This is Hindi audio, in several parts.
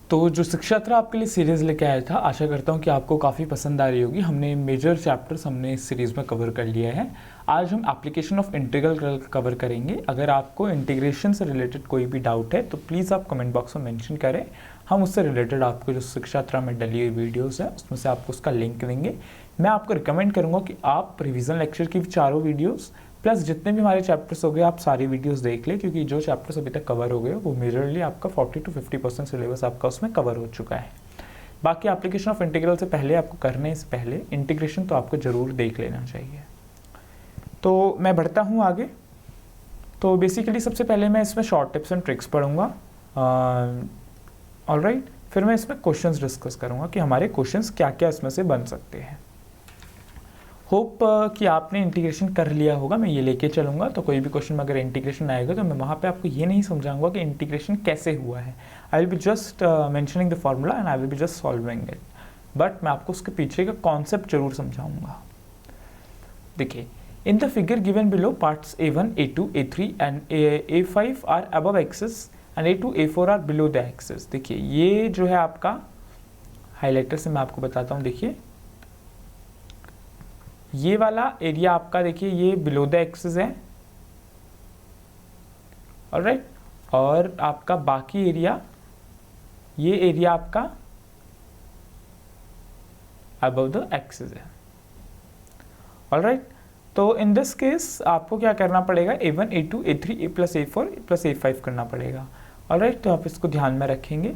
तो जो शिक्षात्रा आपके लिए सीरीज़ लेके आया था, आशा करता हूँ कि आपको काफ़ी पसंद आ रही होगी। हमने मेजर चैप्टर्स हमने इस सीरीज़ में कवर कर लिया है। आज हम एप्लीकेशन ऑफ इंटीग्रल कवर करेंगे। अगर आपको इंटीग्रेशन से रिलेटेड कोई भी डाउट है तो प्लीज़ आप कमेंट बॉक्स में मेंशन करें। हम उससे रिलेटेड आपको जो शिक्षात्रा में डली हुई वीडियोज़ है उसमें से आपको उसका लिंक देंगे। मैं आपको रिकमेंड करूँगा कि आप रिविज़न लेक्चर की चारों वीडियोज़ प्लस जितने भी हमारे चैप्टर्स हो गए आप सारी वीडियोस देख लें, क्योंकि जो चैप्टर्स अभी तक कवर हो गए वो मेजरली आपका 40 to 50% सिलेबस आपका उसमें कवर हो चुका है। बाकी एप्लीकेशन ऑफ इंटीग्रल से पहले आपको करने से पहले इंटीग्रेशन तो आपको ज़रूर देख लेना चाहिए। तो मैं बढ़ता हूँ आगे। तो बेसिकली सबसे पहले मैं इसमें शॉर्ट टिप्स एंड ट्रिक्स पढ़ूँगा। ऑलराइट, फिर मैं इसमें क्वेश्चंस डिस्कस करूँगा कि हमारे क्वेश्चंस क्या क्या इसमें से बन सकते हैं। होप कि आपने इंटीग्रेशन कर लिया होगा, मैं ये लेके चलूँगा। तो कोई भी क्वेश्चन में अगर इंटीग्रेशन आएगा तो मैं वहाँ पे आपको ये नहीं समझाऊंगा कि इंटीग्रेशन कैसे हुआ है। I will be just mentioning the formula and I will be just solving it, but मैं आपको उसके पीछे का कॉन्सेप्ट जरूर समझाऊंगा। देखिए, in the figure given below parts A1, A2, A3 and A5 are above axis and A2, A4 are below the axis. देखिए, ये जो है आपका हाईलाइटर से मैं आपको बताता हूँ। देखिए, ये वाला एरिया आपका देखिए ये बिलो द एक्सिस है, ऑलराइट, और आपका बाकी एरिया ये एरिया आपका अबव द एक्सिस है, ऑलराइट। तो इन दिस केस आपको क्या करना पड़ेगा, A1, A2, A3, A plus A4 plus A5 करना पड़ेगा, ऑलराइट। तो आप इसको ध्यान में रखेंगे।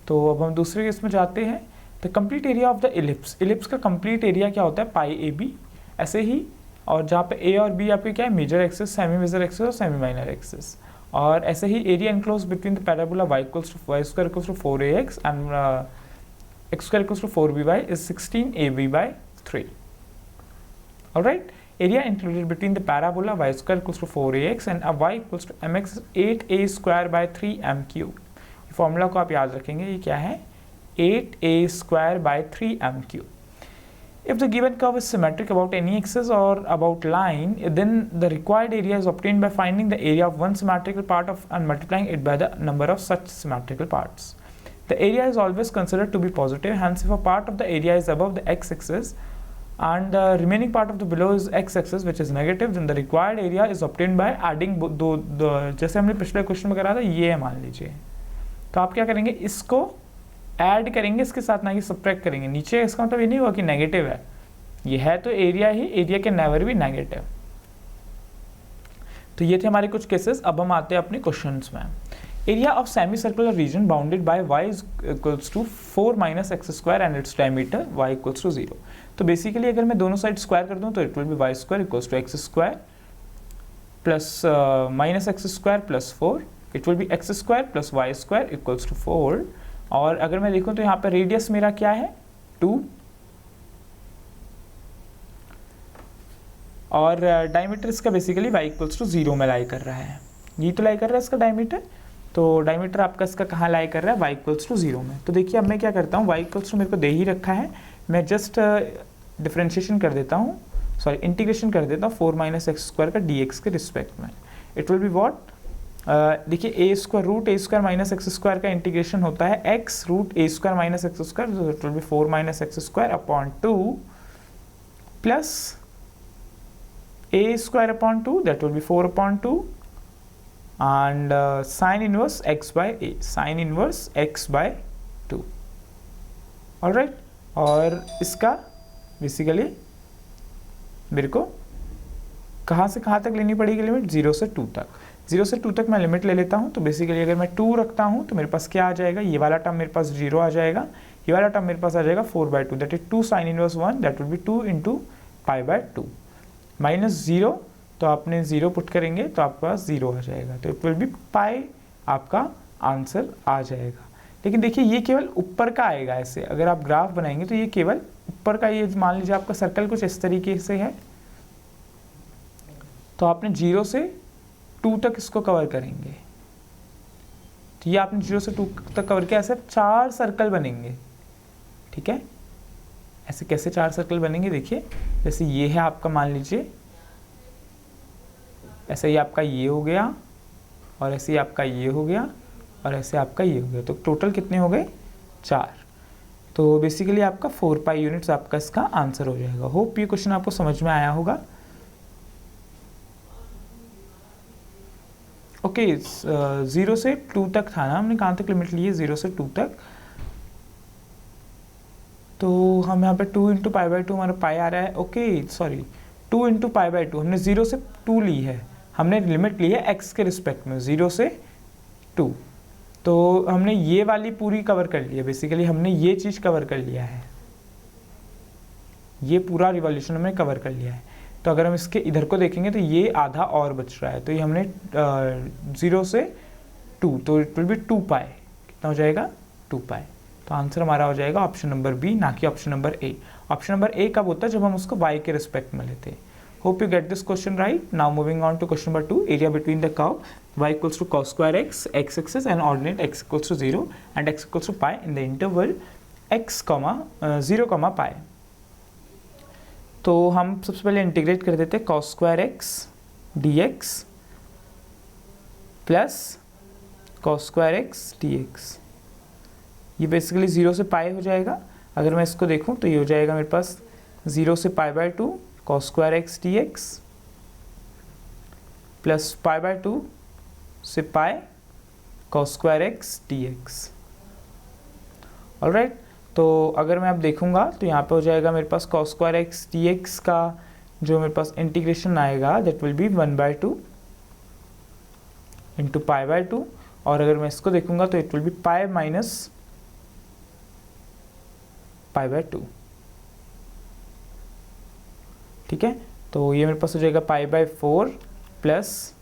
तो अब हम दूसरे केस में जाते हैं। The complete area of the ellipse, ellipse का कंप्लीट एरिया क्या होता है, पाई AB। ऐसे ही, और जहाँ पे A और B आपके क्या है, major axis, semi major axis और सेमी माइनर एक्सिस। और ऐसे ही area enclose between the parabola y square equals to 4ax and x square equals to 4by is 16ab/3, alright. Area included between the parabola y square equals to 4ax and y equals to mx 8a²/3m³। Formula को आप याद रखेंगे, ये क्या है, 8a²/3m³। If the given curve is symmetric about any axis or about line, then the required area is obtained by finding the area of one symmetrical part of and multiplying it by the number of such symmetrical parts. The area is always considered to be positive. Hence, if a part of the area is above the x-axis and the remaining part of the below is x-axis, which is negative, then the required area is obtained by adding दो जैसे हमने पिछले क्वेश्चन में करा था, ये है मान लीजिए। तो आप क्या करेंगे, इसको ऐड करेंगे इसके साथ, ना कि सब्ट्रैक्ट करेंगे। नीचे इसका मतलब ये नहीं हुआ कि नेगेटिव है, ये है तो एरिया ही, एरिया के नेवर भी नेगेटिव। तो ये थे हमारे कुछ केसेस। अब हम आते हैं अपने क्वेश्चंस में। Area of semi circular region bounded by y equals to 4 - x² and its diameter y equals to 0। तो बेसिकली अगर मैं दोनों साइड स्क्वायर कर दूं तो it will be y² equals to x² plus -x² plus 4, it will be x² plus y² equals to 4। और अगर मैं देखूं तो यहाँ पर रेडियस मेरा क्या है, 2, और डायमीटर इसका बेसिकली y इक्वल्स टू 0 में लाई कर रहा है। ये तो लाई कर रहा है इसका डायमीटर, तो डायमीटर आपका इसका कहाँ लाई कर रहा है, y इक्वल्स टू 0 में। तो देखिए, अब मैं क्या करता हूँ, y इक्वल्स टू मेरे को दे ही रखा है, मैं जस्ट डिफ्रेंशिएशन कर देता हूँ, सॉरी इंटीग्रेशन कर देता हूँ 4 - x² का dx के रिस्पेक्ट में। इट विल बी वॉट, देखिए a² root a² minus x² का इंटीग्रेशन होता है x root a² minus x², तो it will B 4 - x² upon 2 plus a² upon 2, that will be 4 upon 2 and sin inverse x by a, sin inverse x by 2, alright। और इसका बेसिकली मेरे को कहाँ से कहाँ तक लेनी पड़ेगी लिमिट, 0 से 2 तक। 0 से 2 तक मैं लिमिट ले लेता हूँ। तो बेसिकली अगर मैं 2 रखता हूँ तो मेरे पास क्या आ जाएगा, ये वाला टर्म मेरे पास 0 आ जाएगा, ये वाला टर्म मेरे पास आ जाएगा 4/2, that is 2 sin inverse 1, that will be 2 into π/2 -0। तो आपने 0 पुट करेंगे तो आपके पास 0 आ जाएगा, तो इट विल बी पाई, आपका आंसर आ जाएगा। लेकिन देखिए, ये केवल ऊपर का आएगा। ऐसे अगर आप ग्राफ बनाएंगे तो ये केवल ऊपर का, ये मान लीजिए आपका सर्कल कुछ इस तरीके से है, तो आपने 0 से 2 तक इसको कवर करेंगे। तो ये आपने 0 से 2 तक कवर किया, ऐसे 4 सर्कल बनेंगे, ठीक है। ऐसे कैसे 4 सर्कल बनेंगे, देखिए, जैसे ये है आपका, मान लीजिए ऐसे ही आपका ये हो गया, और ऐसे ही आपका ये हो गया, और ऐसे आपका ये हो गया। तो टोटल कितने हो गए, 4। तो बेसिकली आपका 4 पाई यूनिट्स आपका इसका आंसर हो जाएगा। होप ये क्वेश्चन आपको समझ में आया होगा। ओके, 0 से 2 तक था ना, हमने कहाँ तक लिमिट ली है? 0 से 2 तक। तो हम यहाँ पे 2 इंटू पाई बाई 2 हमारा पाई आ रहा है। Okay sorry, 2 into pi by 2 हमने 0 से 2 ली है, हमने लिमिट ली है x के रिस्पेक्ट में 0 से 2। तो हमने ये वाली पूरी कवर कर ली है, बेसिकली हमने ये चीज़ कवर कर लिया है, ये पूरा रिवॉल्यूशन हमने कवर कर लिया है। तो अगर हम इसके इधर को देखेंगे तो ये आधा और बच रहा है, तो ये हमने 0 से 2, तो इट विल बी 2 पाई। कितना हो जाएगा? 2 पाई। तो आंसर हमारा हो जाएगा ऑप्शन नंबर बी, ना कि option number A. Option number A कब होता है? जब हम उसको y के रिस्पेक्ट में लेते हैं। Hope you get this question right. Now moving on to question number 2, area between the curve y equals to cos square x, x axis and ordinate x equals to 0 and x equals to pi in the interval x, 0, pi. तो हम सबसे पहले इंटीग्रेट कर देते हैं cos square x dx plus cos square x dx। ये बेसिकली 0 से पाई हो जाएगा। अगर मैं इसको देखूं तो ये हो जाएगा मेरे पास 0 से pi by 2 cos square x dx plus pi by 2 से पाई cos square x dx। Alright, तो अगर मैं अब देखूंगा तो यहाँ पे हो जाएगा मेरे पास cos स्क्वायर x dx का जो मेरे पास इंटीग्रेशन आएगा that will B 1/2 into pi by 2, और अगर मैं इसको देखूंगा तो it will B pi minus pi by 2। ठीक है, तो ये मेरे पास हो जाएगा पाई बाई 4 प्लस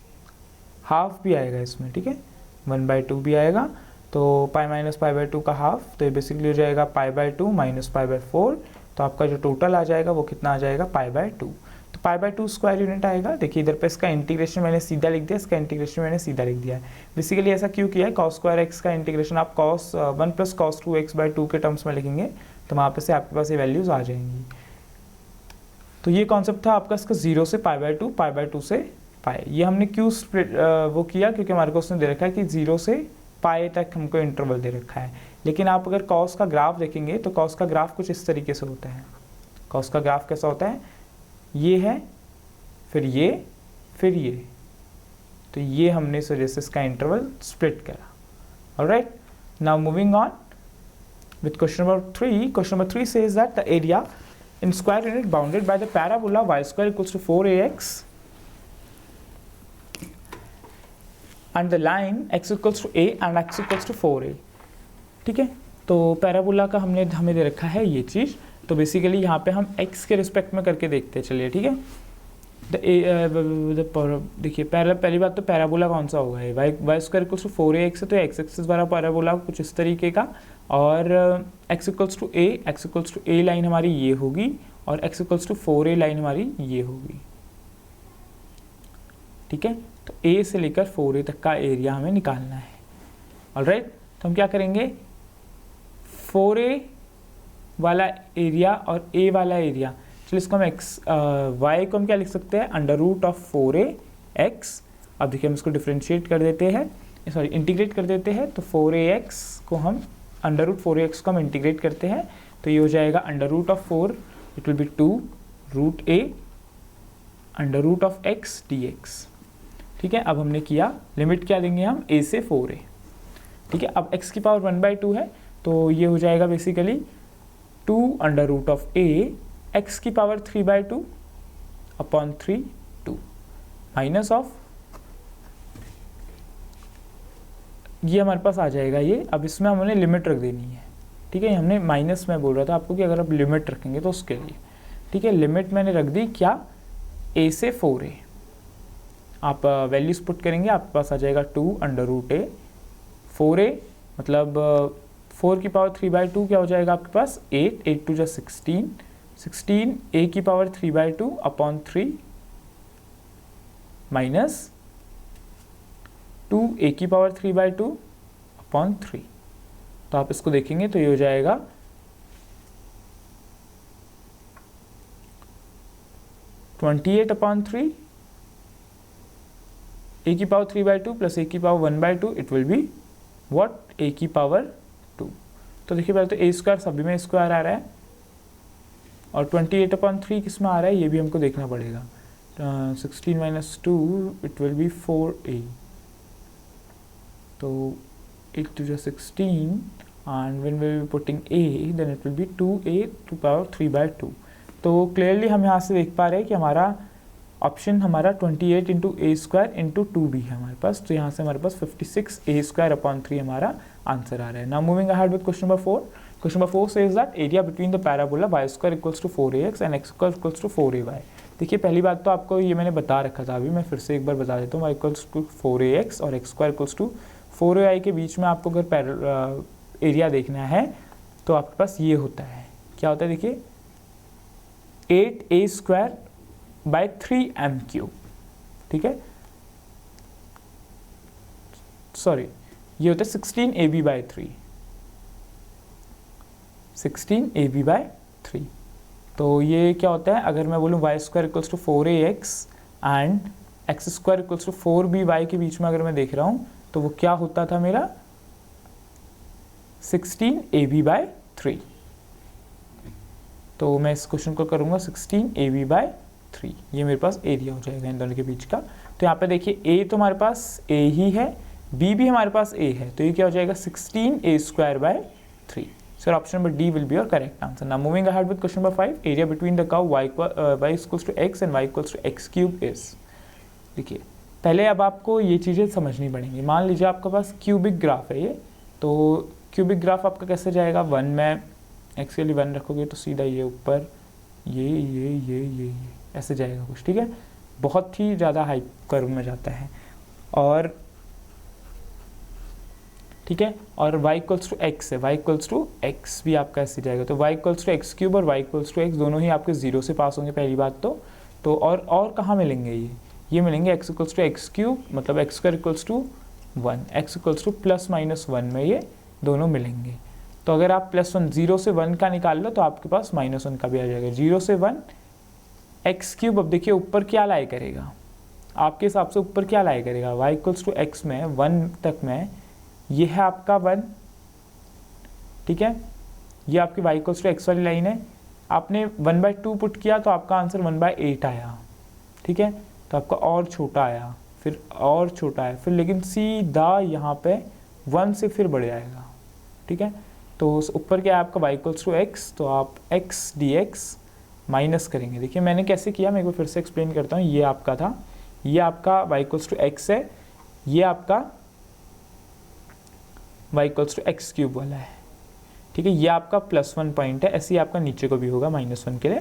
हाफ भी आएगा इसमें। ठीक है, 1/2 भी आएगा, तो पाई माइनस पाई बाई 2 का हाफ, तो ये बेसिकली हो जाएगा pi by 2 minus pi by 4। तो आपका जो टोटल आ जाएगा वो कितना आ जाएगा? Pi by 2। तो पाई बाई 2 स्क्वायर यूनिट आएगा। देखिए इधर पे इसका इंटीग्रेशन मैंने सीधा लिख दिया, इसका इंटीग्रेशन मैंने सीधा लिख दिया है। बेसिकली ऐसा क्यों किया है? cos स्क्वायर एक्स का इंटीग्रेशन आप cos 1 plus cos 2x by 2 के टर्म्स में लिखेंगे, तो वहाँ पे से आपके पास ये वैल्यूज़ आ जाएंगी। तो ये कॉन्सेप्ट था आपका इसका 0 से पाई बाई 2, पाई बाई 2 से पाई। ये हमने क्यों स्प्लिट वो किया? क्योंकि हमारे को उसने दे रखा है कि 0 से पाई तक हमको इंटरवल दे रखा है। लेकिन आप अगर कॉस का ग्राफ देखेंगे तो कॉस का ग्राफ कुछ इस तरीके से होता है। कॉस का ग्राफ कैसा होता है? ये है, फिर ये, फिर ये। तो ये हमने इस वजह से इसका इंटरवल स्प्लिट करा। Alright, now moving on with question number 3. Question number 3 says that the area in square unit bounded by the parabola y square equals to 4ax and the line x equals to a and x equals to 4a. ठीक है, तो पैराबोला का हमें दे रखा है ये चीज़। तो बेसिकली यहाँ पे हम x के रिस्पेक्ट में करके देखते हैं। चलिए ठीक है, देखिए पहली बात तो पैराबोला कौन सा होगा? Y square equals to 4ax है, तो एक्स एक्सिस वाला पैराबोला कुछ इस तरीके का, और x equals to a line हमारी ये होगी, और x equals to 4a line हमारी ये होगी। ठीक है, तो a से लेकर 4a तक का एरिया हमें निकालना है। ऑलराइट, तो हम क्या करेंगे? 4a वाला एरिया और a वाला एरिया, चलिए इसको हम y को हम क्या लिख सकते हैं? Under root of 4ax। अब देखिए हम इसको डिफ्रेंशिएट कर देते हैं, सॉरी इंटीग्रेट कर देते हैं। तो 4ax को हम अंडर रूट 4ax को हम इंटीग्रेट करते हैं, तो ये हो जाएगा under root of 4, it will be 2 root a under root of x dx। ठीक है, अब हमने किया, लिमिट क्या देंगे हम? a से 4a। ठीक है, अब x की पावर 1/2 है, तो ये हो जाएगा basically 2 under root of a x की पावर 3/2 अपॉन 3 2 माइनस ऑफ, ये हमारे पास आ जाएगा ये। अब इसमें हमने लिमिट रख देनी है। ठीक है, हमने माइनस में बोल रहा था आपको कि अगर आप लिमिट रखेंगे तो उसके लिए। ठीक है, लिमिट मैंने रख दी क्या? a से 4a। आप वैल्यूज पुट करेंगे, आपके पास आ जाएगा 2 अंडर रूट a 4a, मतलब 4 की पावर 3/2 क्या हो जाएगा आपके पास? 8 8 2 16 16 a की पावर 3/2 अपॉन 3 माइनस 2 a की पावर 3/2 अपॉन 3। तो आप इसको देखेंगे तो ये हो जाएगा 28 अपॉन 3 a की पावर 3/2 प्लस a की power 1/2, it will be what? a की पावर 2। तो देखिए पहले तो ए स्क्वायर सभी में स्क्वायर आ रहा है और 28/3 किस में आ रहा है ये भी हमको देखना पड़ेगा। 16 - 2 इट विल बी 4a, तो 8 to the 16 and when we will be putting a then it will be 2a to power 3/2। तो क्लियरली हम यहाँ से देख पा रहे हैं कि हमारा ऑप्शन हमारा 28 इंटू ए स्क्वायर इंटू 2b है हमारे पास, तो यहाँ से हमारे पास 56a² हमारा आंसर आ रहा है। Now moving ahead with question number 4। Question number 4 says that area between the parabola y² = 4ax and x² = 4ay। देखिए पहली बात तो आपको ये मैंने बता रखा था, अभी मैं फिर से एक बार बता देता हूँ। y = 4ax और x² = 4ay के बीच में आपको अगर एरिया देखना है तो आपके पास ये होता है, क्या होता है देखिए 8a²/3m³, ठीक है, सॉरी ये होता है 16ab/3, 16ab/3। तो ये क्या होता है, अगर मैं बोलूँ y² = 4ax and x² = 4by के बीच में अगर मैं देख रहा हूँ तो वो क्या होता था मेरा 16ab/3। तो मैं इस क्वेश्चन को करूँगा 16ab/3, ये मेरे पास एरिया हो जाएगा इन दोनों के बीच का। तो यहाँ पे देखिए a तो हमारे पास a ही है, b भी हमारे पास a है, तो ये क्या हो जाएगा 16a²/3। Sir option number D will be your correct answer. Now moving ahead with question number 5। Area between the curve y = x and y = x³ is. देखिए पहले अब आपको ये चीज़ें समझनी पड़ेंगी। मान लीजिए आपके पास क्यूबिक ग्राफ है ये, तो क्यूबिक ग्राफ आपका कैसे जाएगा, 1 में x के लिए 1 रखोगे तो सीधा ये ऊपर ये ऐसे जाएगा कुछ, ठीक है, बहुत ही ज़्यादा हाई कर्व में जाता है। और ठीक है, और y = x है, y = x भी आपका ऐसे जाएगा, तो y = x³ और y = x दोनों ही आपके 0 से पास होंगे पहली बात तो और कहाँ मिलेंगे ये मिलेंगे x = x³ मतलब x² = 1, x = ±1 में ये दोनों मिलेंगे। तो अगर आप +1 0 से 1 का निकाल लो तो आपके पास -1 का भी आ जाएगा। 0 से 1 x³, अब देखिए ऊपर क्या लाई करेगा, आपके हिसाब से ऊपर क्या लाई करेगा, y = x में 1 तक में ये है आपका 1, ठीक है, ये आपकी y = x वाली लाइन है। आपने 1/2 पुट किया तो आपका आंसर 1/8 आया, ठीक है, तो आपका और छोटा आया, फिर और छोटा है, फिर लेकिन सीधा यहाँ पे 1 से फिर बढ़ जाएगा, ठीक है। तो ऊपर क्या है आपका y = x, तो आप x dx माइनस करेंगे। देखिए मैंने कैसे किया, मैं एक बार फिर से एक्सप्लेन करता हूँ। ये आपका था, ये आपका y = x है, ये आपका y = x³ वाला है, ठीक है, ये आपका +1 पॉइंट है। ऐसे ही आपका नीचे को भी होगा -1 के लिए।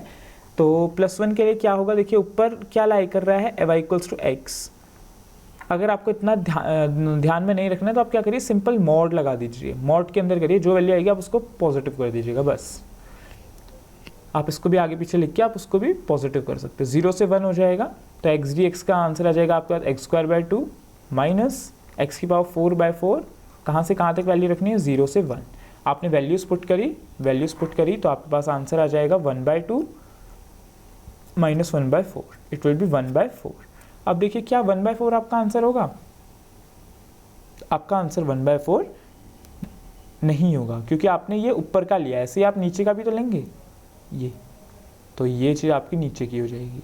तो +1 के लिए क्या होगा, देखिए ऊपर क्या लाई कर रहा है y = x। अगर आपको इतना ध्यान में नहीं रखना है तो आप क्या करिए, सिंपल मॉड लगा दीजिए, मॉड के अंदर करिए, जो वैल्यू आएगी आप उसको पॉजिटिव कर दीजिएगा बस। आप इसको भी आगे पीछे लिख के आप उसको भी पॉजिटिव कर सकते हैं। 0 से 1 हो जाएगा तो x dx का आंसर आ जाएगा आपके पास x² / 2 माइनस x⁴/4। कहाँ से कहाँ तक वैल्यू रखनी है, 0 से 1। आपने वैल्यूज़ पुट करी तो आपके पास आंसर आ जाएगा 1/2 माइनस 1/4, इट विल बी 1/4। अब देखिए क्या 1/4 आपका आंसर होगा, आपका आंसर 1/4 नहीं होगा, क्योंकि आपने ये ऊपर का लिया है। ऐसे ही आप नीचे का भी तो लेंगे ये, तो ये चीज़ आपकी नीचे की हो जाएगी,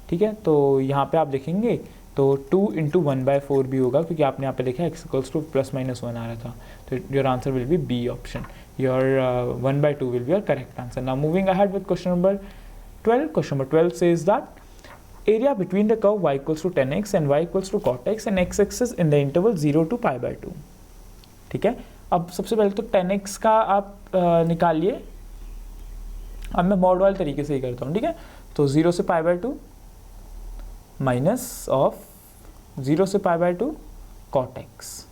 ठीक है। तो यहाँ पे आप देखेंगे तो 2 × 1/4 भी होगा, क्योंकि आपने यहाँ पे देखा x = +-1 आ रहा था। तो your answer will be B option, your 1/2 will be your correct answer. Now moving ahead with question number 12. Question number 12 says that area between the curve y = 10x and y = cot x and x-axis in the interval 0 to π/2, ठीक है। अब सबसे पहले तो 10x का आप निकालिए। अब मैं मॉड वाले तरीके से ही करता हूँ, ठीक है। तो 0 से π/2 माइनस ऑफ 0 से π/2 cot x,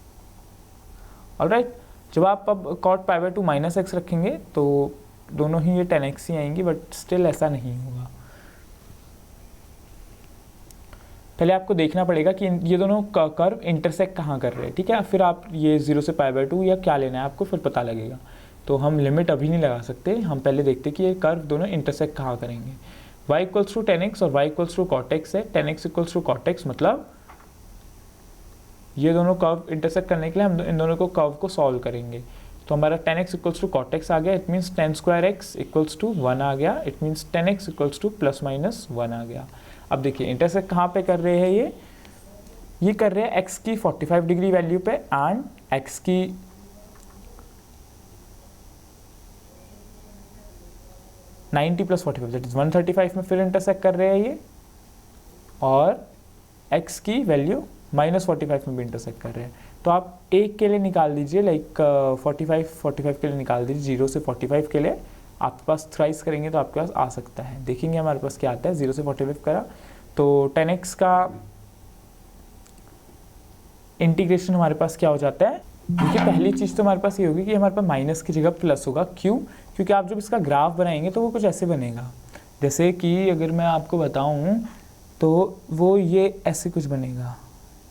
ऑलराइट। जब आप अब cot π/2 माइनस x रखेंगे तो दोनों ही ये 10x ही आएंगी, बट स्टिल ऐसा नहीं होगा। पहले आपको देखना पड़ेगा कि ये दोनों कर्व इंटरसेक्ट कहाँ कर रहे हैं, ठीक है। फिर आप ये 0 से π/2 या क्या लेना है आपको फिर पता लगेगा। तो हम लिमिट अभी नहीं लगा सकते, हम पहले देखते कि ये कर्व दोनों इंटरसेक्ट कहाँ करेंगे। y = 10x और y = cot x है। 10x = cot x मतलब ये दोनों कर्व इंटरसेक्ट करने के लिए हम इन दोनों को कर्व को सॉल्व करेंगे। तो हमारा 10x equals to cot x आ गया, it means 10 square x equals to 1 आ गया, it means 10x equals to plus minus 1 आ गया। अब देखिए इंटरसेक्ट कहाँ पे कर रहे हैं, ये कर रहे हैं x की 45 डिग्री वैल्यू पे एंड x की 90 प्लस 45 दैट इज 135 में फिर इंटरसेक्ट कर रहे हैं ये, और x की वैल्यू माइनस 45 में भी इंटरसेक्ट कर रहे हैं। तो आप एक के लिए निकाल दीजिए, लाइक 45 के लिए निकाल दीजिए, 0 से 45 के लिए आपके पास थ्राइस करेंगे तो आपके पास आ सकता है। देखेंगे हमारे पास क्या आता है, 0 से 45 करा तो 10x का इंटीग्रेशन हमारे पास क्या हो जाता है। देखिए पहली चीज़ तो हमारे पास ये होगी कि हमारे पास माइनस की जगह प्लस होगा, क्यों? क्योंकि आप जब इसका ग्राफ बनाएंगे तो वो कुछ ऐसे बनेगा, जैसे कि अगर मैं आपको बताऊं तो वो ये ऐसे कुछ बनेगा,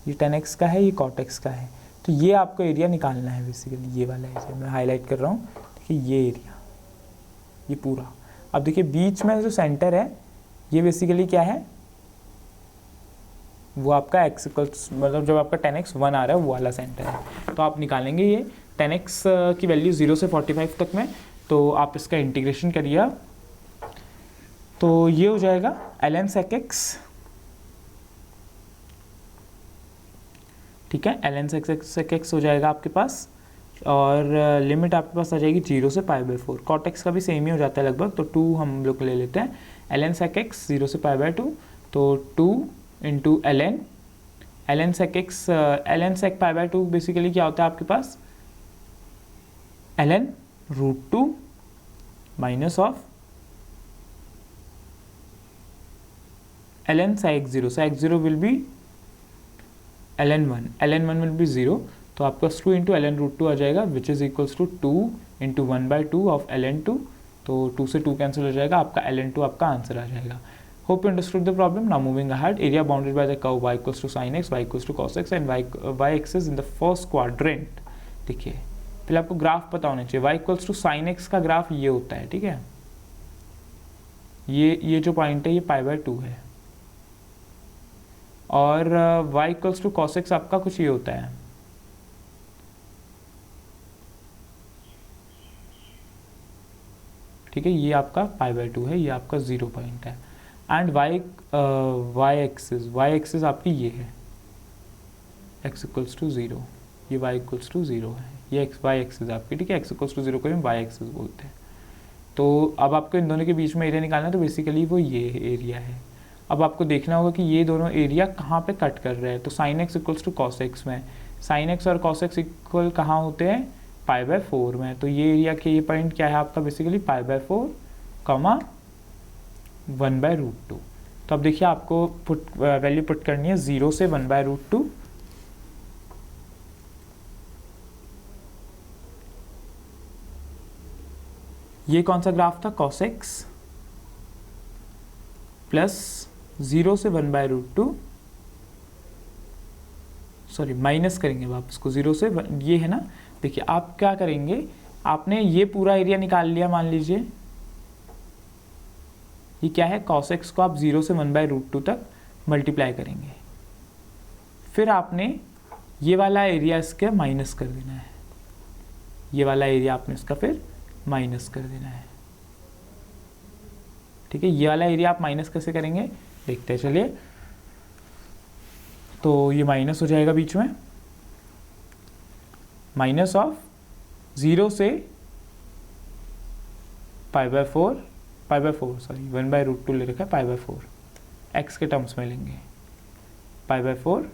ये 10x का है, ये cot x का है, तो ये आपको एरिया निकालना है बेसिकली, ये वाला एरिया मैं हाईलाइट कर रहा हूँ। देखिए ये एरिया, ये पूरा। अब देखिए बीच में जो सेंटर है ये बेसिकली क्या है, वो आपका x इक्वल्स, मतलब जब आपका 10x 1 आ रहा है वो वाला सेंटर है। तो आप निकालेंगे ये 10x की वैल्यू 0 से 45 तक में, तो आप इसका इंटीग्रेशन करिए आप, तो ये हो जाएगा ln sec x, ठीक है, ln sec x हो जाएगा आपके पास, और लिमिट आपके पास आ जाएगी 0 से π/4। cot x का भी सेम ही हो जाता है लगभग, तो 2 हम लोग ले लेते हैं। ln sec x 0 से π/2, तो 2 into ln sec x, ln sec π/2 basically क्या होता है आपके पास, ln √2 minus of ln sec 0, sec 0 will be ln 1 will be 0, तो आपका 2 इंटू ln √2 आ जाएगा, which is equals to 2 into 1/2 of ln 2, तो 2 से 2 कैंसिल हो जाएगा, आपका ln 2 आपका आंसर आ जाएगा। Hope you understood the problem. Now moving ahead, area bounded by the curve y equals to sin x, y equals to cos x, and y axis in the first quadrant। देखिए पहले आपको ग्राफ पता होना चाहिए, y equals to sin x का ग्राफ ये होता है, ठीक है, ये जो पॉइंट है ये π/2 है, और y equals to cos x आपका कुछ ये होता है, ठीक है, ये आपका π/2 है, ये आपका 0 पॉइंट है, एंड y एक्सिस आपकी ये है, x इक्वल्स टू 0, ये y इक्वल्स टू 0 है, ये y एक्सिस आपकी, ठीक है, x इक्वल्स टू 0 को हम y एक्सिस बोलते हैं। तो अब आपको इन दोनों के बीच में एरिया निकालना है, तो बेसिकली वो ये एरिया है। अब आपको देखना होगा कि ये दोनों एरिया कहाँ पे कट कर रहे हैं, तो sin x equals to cos x में, sin x और cos x इक्वल कहाँ होते हैं, π/4 में, तो ये एरिया के ये पॉइंट क्या है आपका बेसिकली π/4 कमा 1/√2। तो अब देखिए आपको वैल्यू पुट करनी है 0 से 1/√2, ये कौन सा ग्राफ था, cos x प्लस 0 से 1/√2, सॉरी माइनस करेंगे अब आप इसको 0 से ये है ना। देखिए आप क्या करेंगे, आपने ये पूरा एरिया निकाल लिया, मान लीजिए ये क्या है, cos x को आप 0 से 1/√2 तक मल्टीप्लाई करेंगे, फिर आपने ये वाला एरिया इसके माइनस कर देना है, ये वाला एरिया आपने इसका फिर माइनस कर देना है, ठीक है, ये वाला एरिया आप माइनस कैसे करेंगे देखते हैं, चलिए। तो ये माइनस हो जाएगा बीच में, माइनस ऑफ 0 से π/4 सॉरी 1/√2 ले रखा है, π/4 x के टर्म्स में लेंगे, π/4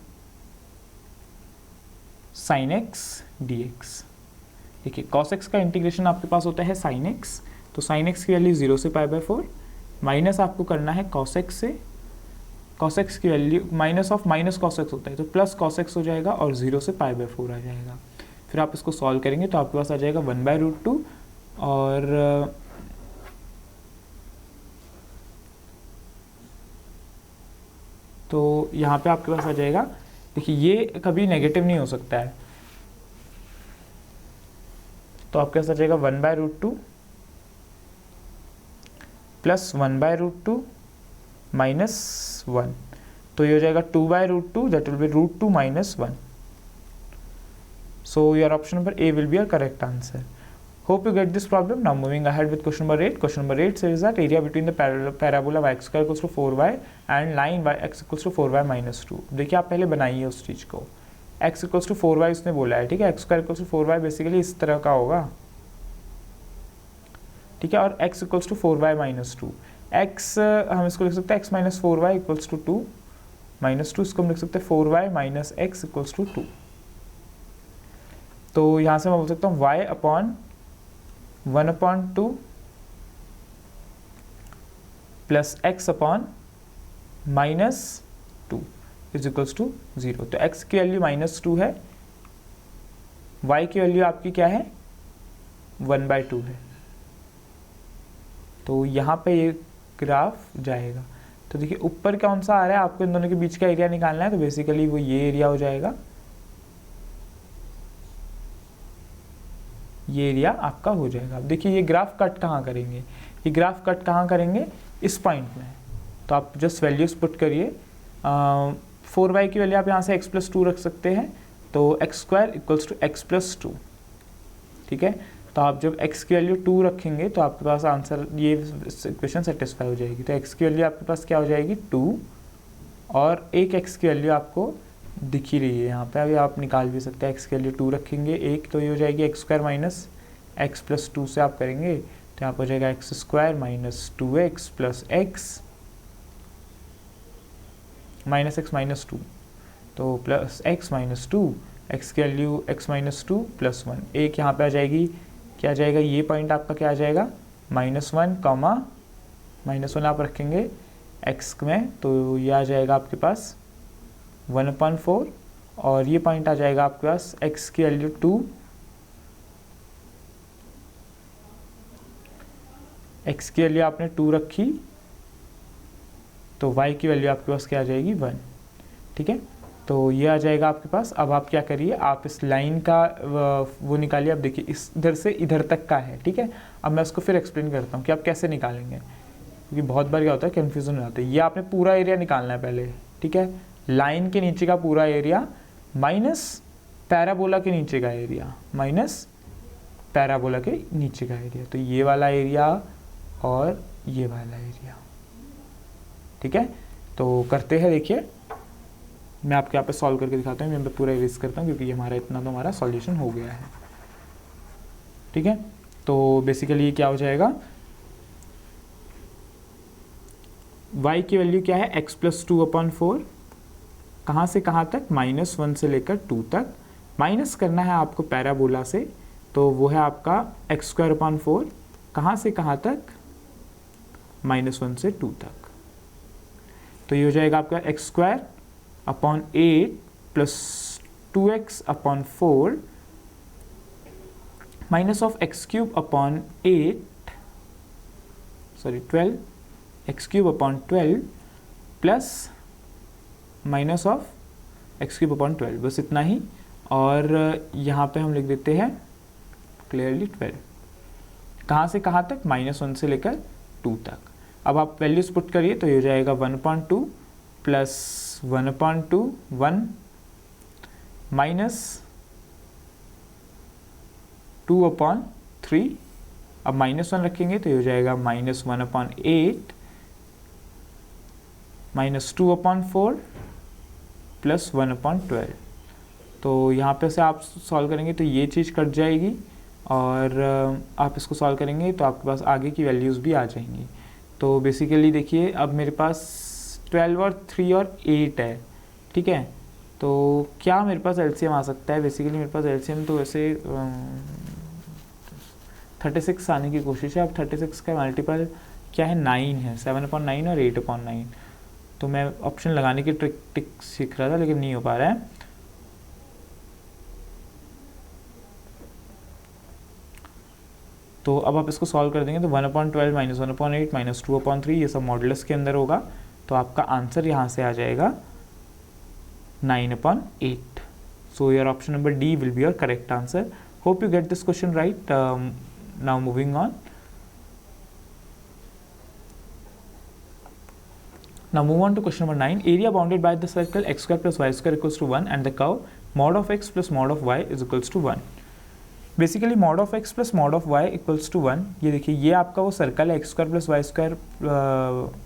sin x dx। देखिए cos x का इंटीग्रेशन आपके पास होता है sin x, तो sin x की वैल्यू 0 से π/4 माइनस आपको करना है cos x से, cos x की value minus of minus cos x होता है, तो प्लस cos x हो जाएगा और 0 से π/4 आ जाएगा। फिर आप इसको सॉल्व करेंगे तो आपके पास आ जाएगा 1/√2, और तो यहाँ पे आपके पास आ जाएगा, देखिए ये कभी नेगेटिव नहीं हो सकता है, तो आपके पास आ जाएगा 1/√2 प्लस 1/√2 माइनस 1, तो ये हो जाएगा 2/√2 that will be √2 - 1। So your option number A will be your correct answer. Hope you get this problem. Now moving ahead with question number 8. Question number 8 says that area between the parabola y square equals to 4y and line y x equals to 4y minus 2. देखिए आप पहले बनाइए उस चीज़ को. x equals to 4y उसने बोला है, ठीक है. x square equals to 4y basically इस तरह का होगा, ठीक है. और x equals to 4y minus 2. x हम इसको लिख सकते हैं x minus 4y equals to 2 minus 2. इसको हम लिख सकते हैं 4y minus x equals to 2. तो यहाँ से मैं बोल सकता हूँ y upon 1/2 plus x upon -2 is equals to 0. तो x की वैल्यू -2 है, y की वैल्यू आपकी क्या है 1/2 है. तो यहाँ पे ये ग्राफ जाएगा. तो देखिए ऊपर कौन सा आ रहा है, आपको इन दोनों के बीच का एरिया निकालना है. तो बेसिकली वो ये एरिया हो जाएगा, ये एरिया आपका हो जाएगा. अब देखिए ये ग्राफ कट कहाँ करेंगे, ये ग्राफ कट कहाँ करेंगे, इस पॉइंट में. तो आप जस्ट वैल्यूज पुट करिए. 4y की वैल्यू आप यहाँ से x+2 रख सकते हैं. तो x² इक्वल्स टू x+2, ठीक है. तो आप जब x की वैल्यू 2 रखेंगे तो आपके पास आंसर, ये इक्वेशन सेटिस्फाई हो जाएगी. तो x की वैल्यू आपके पास क्या हो जाएगी 2, और एक x की वैल्यू आपको दिख ही रही है यहाँ पे. अभी आप निकाल भी सकते हैं. x के लिए 2 रखेंगे एक, तो ये हो जाएगी x² माइनस x+2 से आप करेंगे तो यहाँ पर हो जाएगा x² minus 2x plus x minus x minus 2. तो प्लस x माइनस 2, x की वैल्यू x माइनस 2 प्लस 1. एक यहाँ पे आ जाएगी, क्या आ जाएगा, ये पॉइंट आपका क्या आ जाएगा -1 कॉमा -1 आप रखेंगे x में. तो ये आ जाएगा आपके पास 1/4, और ये पॉइंट आ जाएगा आपके पास x की वैल्यू 2, x की वैल्यू आपने 2 रखी, तो y की वैल्यू आपके पास क्या आ जाएगी 1, ठीक है. तो ये आ जाएगा आपके पास. अब आप क्या करिए, आप इस लाइन का वो निकालिए. अब देखिए इस इधर से इधर तक का है, ठीक है. अब मैं उसको फिर एक्सप्लेन करता हूँ कि आप कैसे निकालेंगे, क्योंकि बहुत बार क्या होता है कन्फ्यूजन हो जाता है. ये आपने पूरा एरिया निकालना है पहले, ठीक है. लाइन के नीचे का पूरा एरिया माइनस पैराबोला के नीचे का एरिया माइनस पैराबोला के नीचे का एरिया. तो ये वाला एरिया और ये वाला एरिया, ठीक है. तो करते हैं, देखिए मैं आपके यहाँ पे सॉल्व करके दिखाता हूँ. मैं पूरा इरेज करता हूँ क्योंकि हमारा इतना तो हमारा सॉल्यूशन हो गया है, ठीक है. तो बेसिकली क्या हो जाएगा, y की वैल्यू क्या है x+2/4, कहाँ से कहाँ तक, -1 से लेकर 2 तक. माइनस करना है आपको पैराबोला से, तो वो है आपका x²/4, कहाँ से कहाँ तक, -1 से 2 तक. तो ये हो जाएगा आपका x²/8 plus 2x/4 minus of x³/8, sorry 12, x³/12 plus minus of x³/12, बस इतना ही. और यहाँ पे हम लिख देते हैं क्लियरली 12. कहाँ से कहाँ तक, -1 से लेकर 2 तक. अब आप वैल्यूज पुट करिए तो ये हो जाएगा 1/2 प्लस 1/2 1 माइनस 2/3. अब -1 रखेंगे तो ये हो जाएगा -1/8 माइनस 2/4 प्लस 1/12. तो यहाँ पे से आप सॉल्व करेंगे तो ये चीज़ कट जाएगी, और आप इसको सॉल्व करेंगे तो आपके पास आगे की वैल्यूज़ भी आ जाएंगी. तो बेसिकली देखिए अब मेरे पास 12 और 3 और 8 है, ठीक है. तो क्या मेरे पास एलसीएम आ सकता है, बेसिकली मेरे पास एलसीएम तो वैसे 36 आने की कोशिश है. अब 36 का मल्टीपल क्या है 9 है, 7/9 और 8/9. तो मैं ऑप्शन लगाने की ट्रिक सीख रहा था लेकिन नहीं हो पा रहा है. तो अब आप इसको सॉल्व कर देंगे तो 1/12 माइनस 1/8 माइनस 2/3 ये सब मॉडुलस के अंदर होगा. तो आपका आंसर यहाँ से आ जाएगा 9/8. So your option number D will be your correct answer. Hope you get this question right. Now moving on. Now move on to question number 9. Area bounded by the circle x² plus y² equals to 1 and the curve mod of X plus mod of Y is equals to 1। Basically mod of X plus mod of Y equals to 1, ये देखिए ये आपका वो सर्कल है X square plus Y square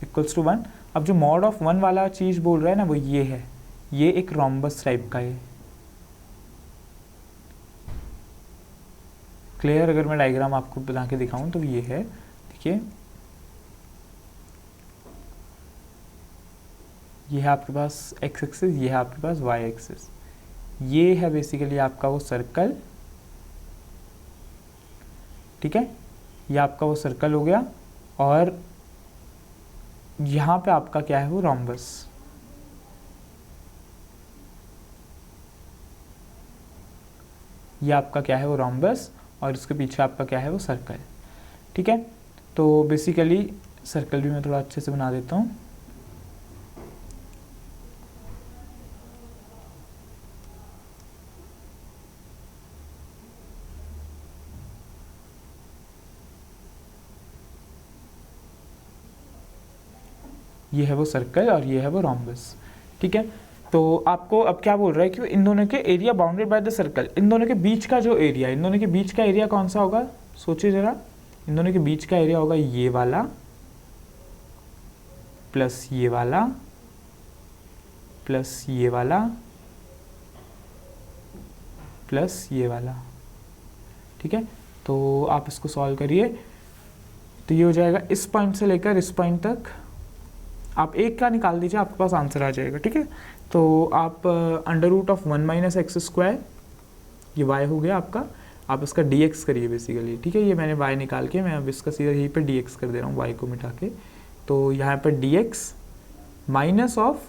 equals to 1। अब जो मॉड ऑफ 1 वाला चीज़ बोल रहा है ना वो ये है, ये एक रोम्बस टाइप का है। क्लियर? अगर मैं डायग्राम आपको बना के दिखाऊं तो ये है, देखिए ये है आपके पास एक्स एक्सिस, ये है आपके पास वाई एक्सिस, ये है बेसिकली आपका वो सर्कल, ठीक है, ये आपका वो सर्कल हो गया। और यहाँ पे आपका क्या है वो रोम्बस, ये आपका क्या है वो रोम्बस, और इसके पीछे आपका क्या है वो सर्कल, ठीक है। तो बेसिकली सर्कल भी मैं थोड़ा अच्छे से बना देता हूँ। ये है वो सर्कल और ये है वो रोम्बस, ठीक है। तो आपको अब क्या बोल रहा है कि इन दोनों के area bounded by the circle, इन दोनों के बीच का जो एरिया, इन दोनों के बीच का एरिया कौन सा होगा, सोचिए जरा। इन दोनों के बीच का एरिया होगा ये वाला प्लस ये वाला प्लस ये वाला प्लस ये वाला, ठीक है। तो आप इसको सॉल्व करिए तो ये हो जाएगा इस पॉइंट से लेकर इस पॉइंट तक, आप एक का निकाल दीजिए, आपके पास आंसर आ जाएगा, ठीक है। तो आप under root of 1 minus X square, ये y हो गया आपका, आप इसका dx करिए बेसिकली, ठीक है। ये मैंने y निकाल के मैं अब इसका सीधा यहीं पे dx कर दे रहा हूँ, y को मिटा के। तो यहाँ पर dx माइनस ऑफ,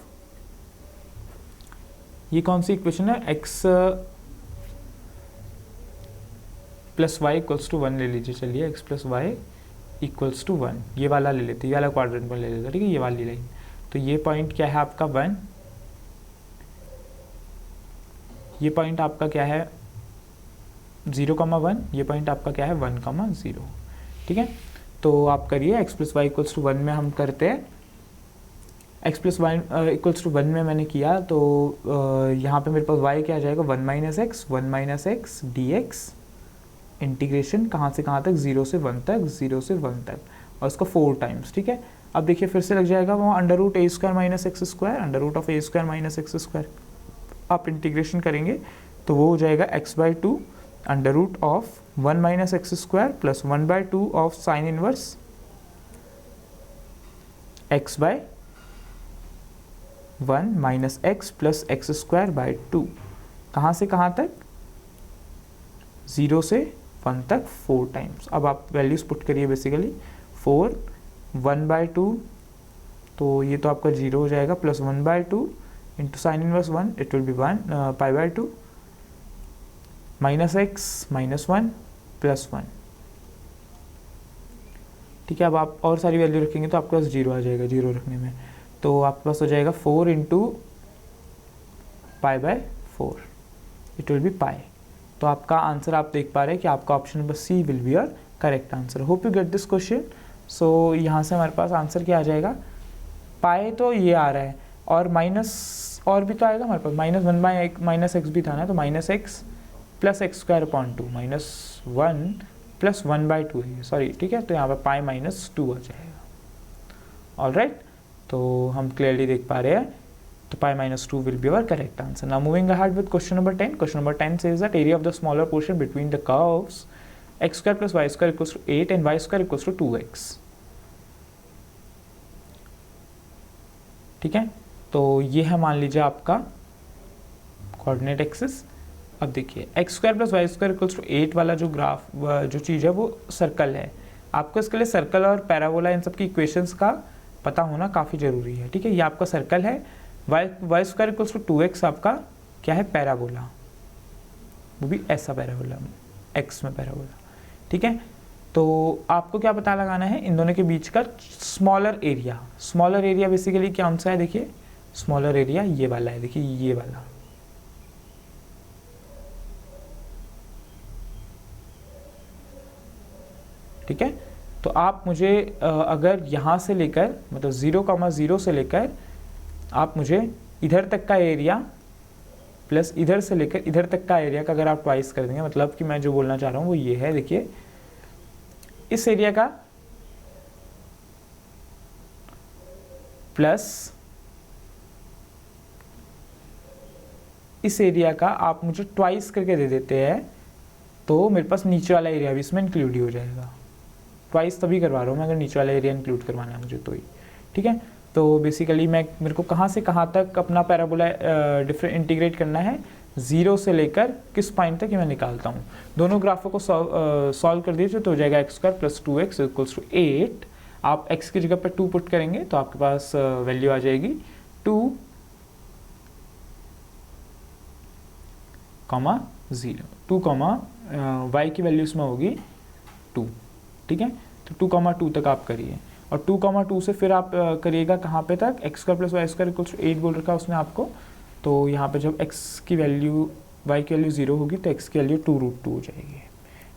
ये कौन सी इक्वेशन है, x plus Y equals to 1 ले लीजिए, चलिए x plus Y equals to 1, ये वाला ले लेते, ये वाला क्वाड्रेंट में ले लेते, ठीक है, ये वाली लाइन। तो ये पॉइंट क्या है आपका 1, ये पॉइंट आपका क्या है 0,1, ये पॉइंट आपका क्या है 1,0, ठीक है। तो आप करिए x plus Y equals to 1 में हम करते हैं, x plus Y equals to 1 में मैंने किया तो यहाँ पे मेरे पास y क्या आ जाएगा 1 माइनस एक्स dx, इंटीग्रेशन कहाँ से कहाँ तक, 0 से 1 तक, 0 से 1 तक, और इसका 4 टाइम्स, ठीक है। अब देखिए फिर से लग जाएगा वहाँ under root A square minus X square, under root of A square minus X square, आप इंटीग्रेशन करेंगे तो वो हो जाएगा x/2 under root of 1 minus X square plus 1/2 of sine inverse x/1 minus X plus X square by 2, कहाँ से कहाँ तक, 0 से 1 तक 4 टाइम्स। अब आप वैल्यूज पुट करिए बेसिकली, 4 1/2, तो ये तो आपका 0 हो जाएगा, plus 1/2 into sine inverse 1, it will be 1 π/2 minus x minus 1 plus 1, ठीक है। अब आप और सारी वैल्यू रखेंगे तो आपके पास 0 आ जाएगा, 0 रखने में तो आपके पास हो जाएगा 4 इंटू π/4, इट विल बी पाई। तो आपका आंसर आप देख पा रहे हैं कि आपका option number C will be your correct answer. Hope you get this question. So यहाँ से हमारे पास आंसर क्या आ जाएगा, पाए तो ये आ रहा है और माइनस और भी तो आएगा हमारे पास, -1 माइनस एक्स भी था ना, तो minus X plus X square upon 2 -1 plus 1/2 है, सॉरी, ठीक है। तो यहाँ पर पाई -2 आ जाएगा। ऑलराइट, तो हम क्लियरली देख पा रहे हैं, तो पाई -2 will be our correct answer. Now moving ahead with question number 10. Question number 10 says that area of the smaller portion between the curves x square plus y square equals to 8 and y square equals to 2x. ठीक है, तो ये है मान लीजिए आपका कोऑर्डिनेट एक्सिस। अब देखिए x square plus Y square equals to 8 वाला जो ग्राफ जो चीज़ है वो सर्कल है। आपको इसके लिए सर्कल और पैराबोला इन सब की इक्वेशंस का पता होना काफ़ी ज़रूरी है, ठीक है। ये आपका सर्कल है, Y square equals to 2x आपका क्या है, पैराबोला, वो भी ऐसा पैराबोला, x में पैराबोला, ठीक है। तो आपको क्या पता लगाना है, इन दोनों के बीच का smaller area. Smaller area basically कौन सा है, देखिए स्मॉलर एरिया ये वाला है, देखिए ये वाला, ठीक है। तो आप मुझे अगर यहाँ से लेकर मतलब 0,0 से लेकर आप मुझे इधर तक का एरिया प्लस इधर से लेकर इधर तक का एरिया का अगर आप ट्वाइस कर देंगे, मतलब कि मैं जो बोलना चाह रहा हूँ वो ये है, देखिए इस एरिया का प्लस इस एरिया का आप मुझे ट्वाइस करके दे देते हैं, तो मेरे पास नीचे वाला एरिया भी इसमें इंक्लूड ही हो जाएगा। ट्वाइस तभी करवा रहा हूँ मैं अगर नीचे वाला एरिया इंक्लूड करवाना है मुझे तो ही, ठीक है। तो बेसिकली मेरे को कहाँ से कहाँ तक अपना पैराबोला डिफरेंट इंटीग्रेट करना है, 0 से लेकर किस पॉइंट तक, ये मैं निकालता हूँ। दोनों ग्राफों को सॉल्व कर दीजिए तो हो जाएगा x² + 2x = 8। आप x की जगह पर 2 पुट करेंगे तो आपके पास वैल्यू आ जाएगी 2, 0, 2, y की वैल्यू इसमें होगी 2, ठीक है। तो 2, 2 तक आप करिए और 2, 2 से फिर आप करिएगा कहाँ पे तक, x² + y² = 8 बोल रखा है उसने आपको। तो यहाँ पे जब x की वैल्यू y की वैल्यू 0 होगी तो x की वैल्यू 2√2 हो जाएगी,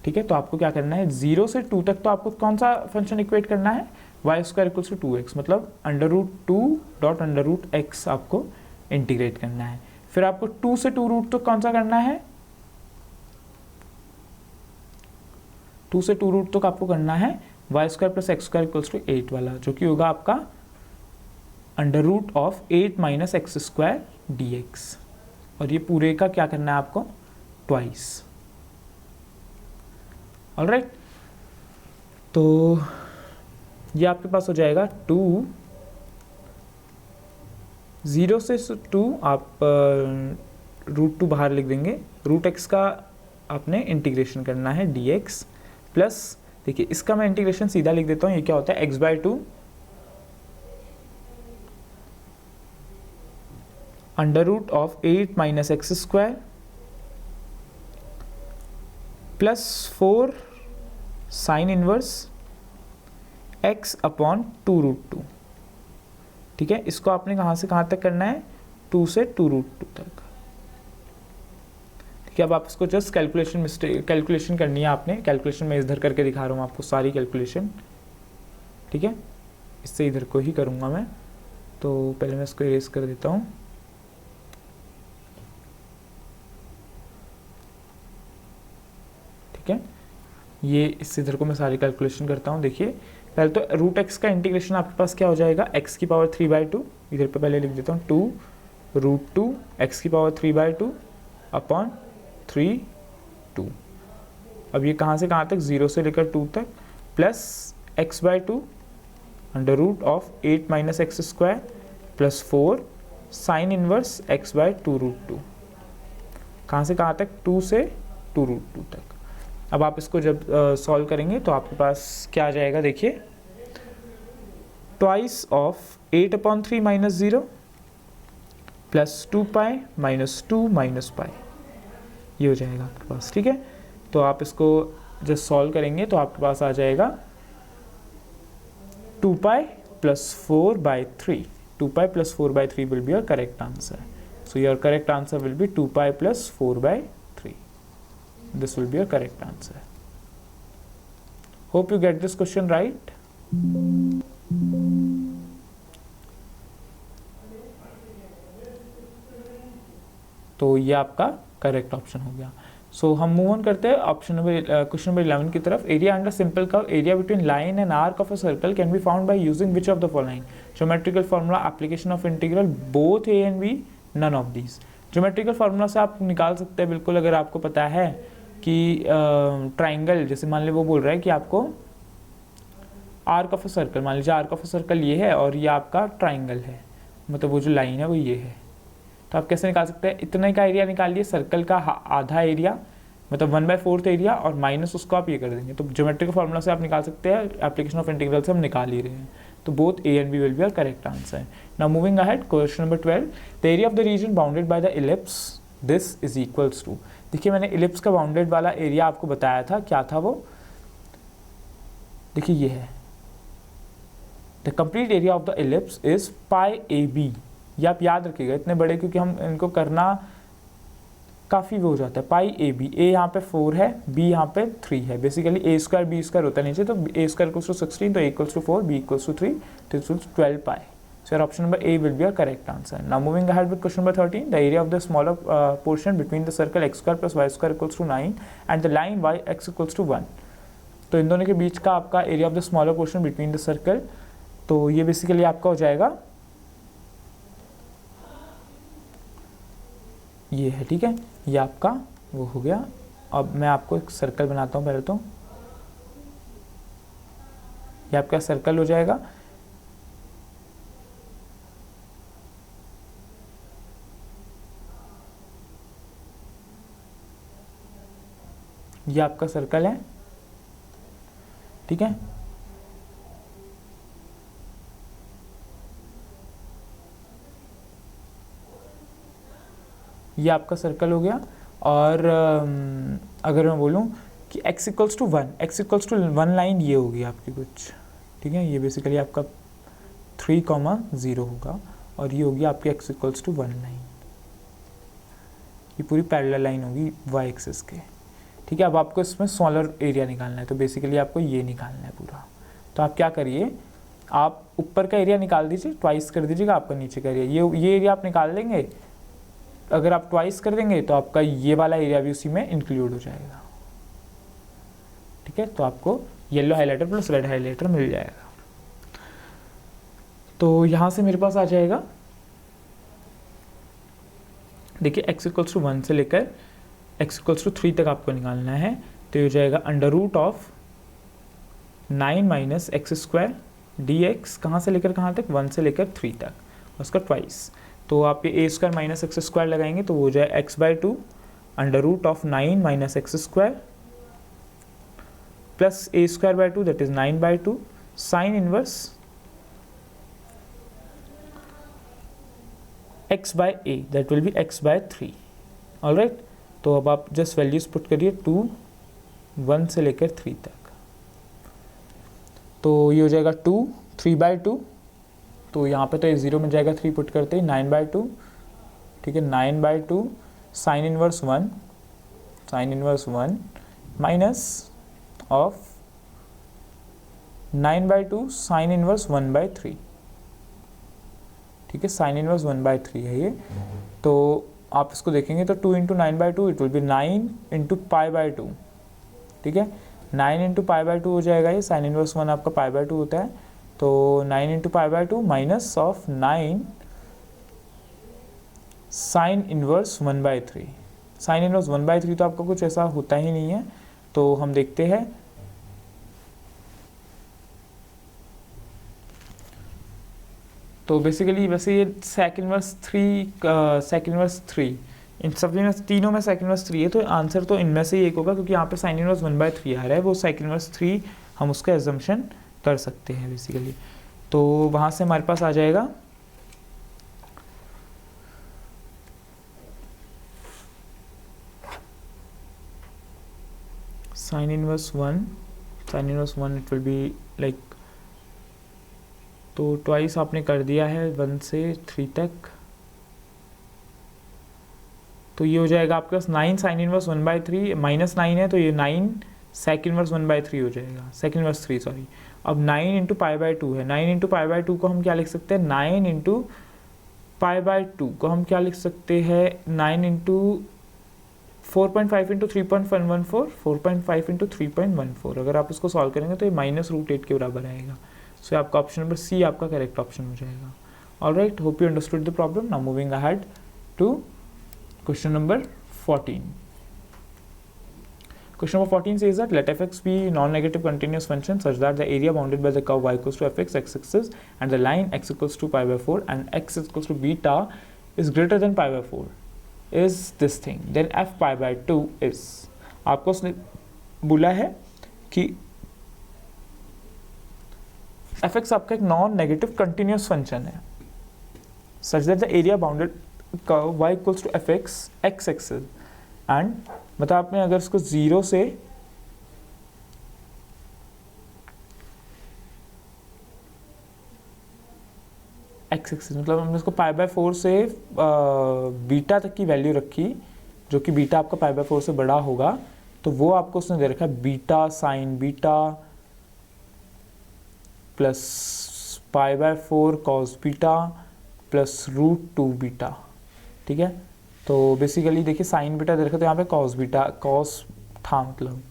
ठीक है। तो आपको क्या करना है, 0 से 2 तक तो आपको कौन सा फंक्शन इक्वेट करना है, y² = 2x, मतलब √2.√x आपको इंटीग्रेट करना है। फिर आपको 2 से 2√2 तो कौन सा करना है, 2 से 2√2 तक आपको करना है y² + x² = 8 वाला, जो कि होगा आपका √8 - x² dx, और ये पूरे का क्या करना है आपको, ट्वाइस। ऑलराइट, तो ये आपके पास हो जाएगा 2, 0 से 2 आप √2 बाहर लिख देंगे, √x का आपने इंटीग्रेशन करना है dx, प्लस देखिए इसका मैं इंटीग्रेशन सीधा लिख देता हूँ, ये क्या होता है, x/2 √8 - x² plus 4 sin inverse x upon 2√2, ठीक है। इसको आपने कहाँ से कहाँ तक करना है, 2 से 2√2 तक, ठीक है। अब आप इसको जस्ट कैलकुलेशन करनी है आपने, कैलकुलेशन में इधर करके दिखा रहा हूँ आपको सारी कैलकुलेशन, ठीक है। इससे इधर को ही करूँगा मैं, तो पहले मैं इसको इरेज कर देता हूँ, ठीक है। ये इससे इधर को मैं सारी कैलकुलेशन करता हूँ। देखिए पहले तो √x का इंटीग्रेशन आपके पास क्या हो जाएगा, x⁵3/2, इधर पे पहले लिख देता हूँ 2√2 x⁵3/2 अपॉन 3, 2। अब ये कहाँ से कहाँ तक, 0 से लेकर 2 तक, plus x/2 √8 - x² plus 4 sin inverse x/2√2, कहाँ से कहाँ तक, 2 से 2√2 तक। अब आप इसको जब सॉल्व करेंगे तो आपके पास क्या आ जाएगा, देखिए ट्वाइस ऑफ 8/3 - 0 प्लस 2π - 2 - π, ये हो जाएगा आपके पास, ठीक है। तो आप इसको जब सॉल्व करेंगे तो आपके पास आ जाएगा 2π + 4/3, 2π + 4/3 will be your correct answer. So your correct answer will be 2π + 4/3. This will be your correct answer. Hope you get this question right. तो ये आपका करेक्ट ऑप्शन हो गया। सो हम मूव ऑन करते हैं क्वेश्चन नंबर 11 की तरफ। Area under simple curve, area between line and arc of a circle can be found by using which of the following, geometrical formula, application of integral, both A and B, none of these. Geometrical formula से आप निकाल सकते हैं बिल्कुल, अगर आपको पता है कि ट्राइंगल, जैसे मान लीजिए वो बोल रहा है कि आपको आर्क ऑफ अ सर्कल, मान लीजिए आर्क ऑफ अ सर्कल ये है और ये आपका ट्राइंगल है, मतलब वो जो लाइन है वो ये है, तो आप कैसे निकाल सकते हैं, इतने का एरिया निकालिए, सर्कल का आधा एरिया मतलब 1/4 एरिया, और माइनस उसको आप ये कर देंगे, तो ज्योमेट्रिकल फार्मूला से आप निकाल सकते हैं, एप्लीकेशन ऑफ इंटीग्रल से हम निकाल ही रहे हैं। तो both A and B will be our correct answer. Now moving ahead, question number 12, the area of the region bounded by the ellipse this is equals to. देखिए मैंने इलिप्स का बाउंडेड वाला एरिया आपको बताया था, क्या था वो, देखिए ये है, the complete area of the ellipse is πAB। ये आप याद रखिएगा, इतने बड़े क्योंकि हम इनको करना काफ़ी वो हो जाता है। πAB, ए यहाँ पे 4 है, बी यहाँ पे 3 है, बेसिकली a² b² होता है नीचे, तो a² = 16, तो a = 4, b = 3, तो 12π। So your option number A will be a correct answer. Now moving ahead with question number 13, the area of the smaller portion between the circle x square plus y square equals to 9 and the line y x equals to 1. तो इन दोनों के बीच का आपका area of the smaller portion between the circle, तो ये बेसिकली आपका हो जाएगा ये है, ठीक है, ये आपका वो हो गया। अब मैं आपको एक सर्कल बनाता हूँ पहले, तो ये आपका सर्कल हो जाएगा। ये आपका सर्कल है, ठीक है। ये आपका सर्कल हो गया। और अगर मैं बोलूँ कि x इक्वल्स टू 1 लाइन ये होगी आपकी कुछ, ठीक है। ये बेसिकली आपका 3,0 होगा और ये होगी आपकी x इक्वल्स टू 1 लाइन। ये पूरी पैरेलल लाइन होगी y एक्सिस के, ठीक है। अब आपको इसमें स्मॉलर एरिया निकालना है, तो बेसिकली आपको ये निकालना है पूरा। तो आप क्या करिए, आप ऊपर का एरिया निकाल दीजिए, ट्वाइस कर दीजिएगा आपका नीचे का एरिया। ये एरिया आप निकाल देंगे, अगर आप ट्वाइस कर देंगे तो आपका ये वाला एरिया भी उसी में इंक्लूड हो जाएगा, ठीक है। तो आपको yellow highlighter plus red highlighter मिल जाएगा। तो यहाँ से मेरे पास आ जाएगा, देखिए x इक्वल्स टू 1 से लेकर x इक्वल्स टू 3 तक आपको निकालना है। तो ये हो जाएगा under root of 9 minus X square D X, कहाँ से लेकर कहाँ तक, 1 से लेकर 3 तक, उसका ट्वाइस। तो आप ये A square minus X square लगाएंगे तो वो हो जाए x/2 under root of 9 minus X square plus a square by 2 that is 9/2 sine inverse x/a that will be x/3। Alright, तो अब आप जस्ट वैल्यूज पुट करिए 2, 1 से लेकर 3 तक। तो ये हो जाएगा 2, 3/2, तो यहाँ पे तो ये 0 में जाएगा, 3 पुट करते ही 9/2, ठीक है। 9/2 sine inverse 1 minus of 9/2 sine inverse 1/3, ठीक है। साइन इनवर्स 1/3 है ये। तो आप इसको देखेंगे तो 2 into 9/2 it will be 9 into π/2, ठीक है। 9 इंटू π/2 हो जाएगा ये, साइन इनवर्स 1 आपका π/2 होता है। तो 9 into π/2 minus of 9 sine inverse 1/3। Sine inverse 1/3 तो आपका कुछ ऐसा होता ही नहीं है, तो हम देखते हैं। तो बेसिकली वैसे ये सेक इनवर्स 3 इन सब में, तीनों में सेक इनवर्स 3 है, तो आंसर तो इनमें से ही एक होगा, क्योंकि यहाँ पे साइन इनवर्स 1/3 आ रहा है, वो सेक इनवर्स 3 हम उसका एजम्पशन कर सकते हैं बेसिकली। तो वहाँ से हमारे पास आ जाएगा sign inverse 1 it will be like, तो ट्वाइस आपने कर दिया है 1 से 3 तक, तो ये हो जाएगा आपके पास 9 साइन इनवर्स 1/3 माइनस 9 है, तो ये 9 सेक इनवर्स 1/3 हो जाएगा, सेक इनवर्स 3 सॉरी। अब 9 इंटू π/2 है, 9 इंटू π/2 को हम क्या लिख सकते हैं, 9 इंटू π/2 को हम क्या लिख सकते हैं, 9 इंटू 4.5 इंटू 3.114, 4.5 इंटू 3.14। अगर आप इसको सॉल्व करेंगे तो ये -√8 के बराबर आएगा। सो आपका ऑप्शन नंबर सी आपका करेक्ट ऑप्शन हो जाएगा। Alright, hope you understood the problem. Now moving ahead to question number 14. Question number 14 says that let fx be non-negative continuous function such that the area bounded by the curve y equals to fx x-axis and the line x equals to π/4 and x equals to beta is greater than π/4 is this thing, then f π/2 is, आपको उसने बोला है कि fx आपका एक non-negative continuous function है such that the area bounded curve y equals to fx x-axis and मतलब आपने अगर इसको 0 से एक्स एक्सिस, मतलब हमने इसको π/4 से बीटा तक की वैल्यू रखी, जो कि बीटा आपका π/4 से बड़ा होगा, तो वो आपको उसने दे रखा है beta sine beta plus π/4 cos beta plus √2 beta, ठीक है। तो बेसिकली देखिए साइन बीटा दे रखा, तो यहाँ पे कॉस बीटा, कॉस था मतलब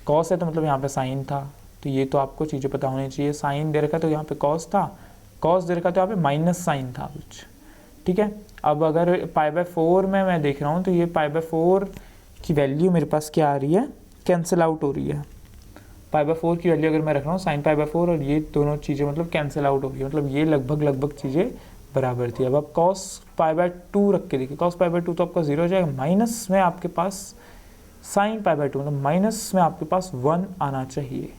कॉस है तो मतलब यहाँ पे साइन था, तो ये तो आपको चीज़ें पता होनी चाहिए। साइन दे रखा तो यहाँ पे कॉस था, कॉस दे रखा तो यहाँ पे माइनस साइन था कुछ, ठीक है। अब अगर π/4 में मैं देख रहा हूँ तो ये π/4 की वैल्यू मेरे पास क्या आ रही है, कैंसिल आउट हो रही है। π/4 की वैल्यू अगर मैं रख रहा हूँ साइन π/4 और ये दोनों चीज़ें मतलब कैंसिल आउट हो रही है, मतलब ये लगभग चीज़ें बराबर थी। अब आप cos π/2 रख के देखिए, cos π/2 तो आपका 0 हो जाएगा, माइनस में आपके पास sin π/2 मतलब माइनस में आपके पास 1 आना चाहिए।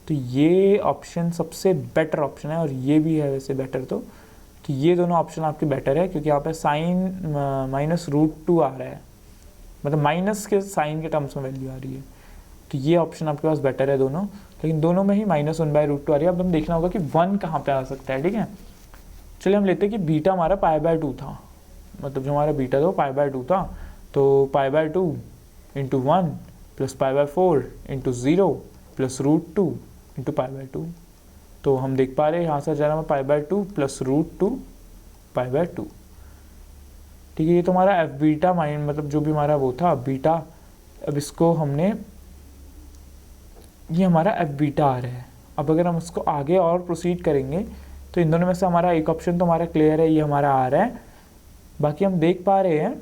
तो ये ऑप्शन सबसे बेटर ऑप्शन है, और ये भी है वैसे बेटर तो ये दोनों ऑप्शन आपके बेटर है, क्योंकि यहाँ पे साइन -√2 आ रहा है, मतलब माइनस के साइन के टर्म्स में वैल्यू आ रही है, तो ये ऑप्शन आपके पास बेटर है दोनों, लेकिन दोनों में ही -1/√2 आ रही है। अब हम देखना होगा कि 1 कहाँ पे आ सकता है, ठीक है। चलिए हम लेते हैं कि बीटा हमारा π/2 था, मतलब जो हमारा बीटा था वो π/2 था, तो π/2 × 1 + π/4 × 0 + √2 × π/2। तो हम देख पा रहे हैं यहाँ से जा रहा है π/2 + √2 π/2, ठीक है। ये तो हमारा एफ बीटा माइन मतलब जो भी हमारा वो था बीटा, अब इसको हमने, ये हमारा एफ बीटा आ रहा है। अब अगर हम उसको आगे और प्रोसीड करेंगे तो इन दोनों में से हमारा एक ऑप्शन तो हमारा क्लियर है, ये हमारा आ रहा है। बाकी हम देख पा रहे हैं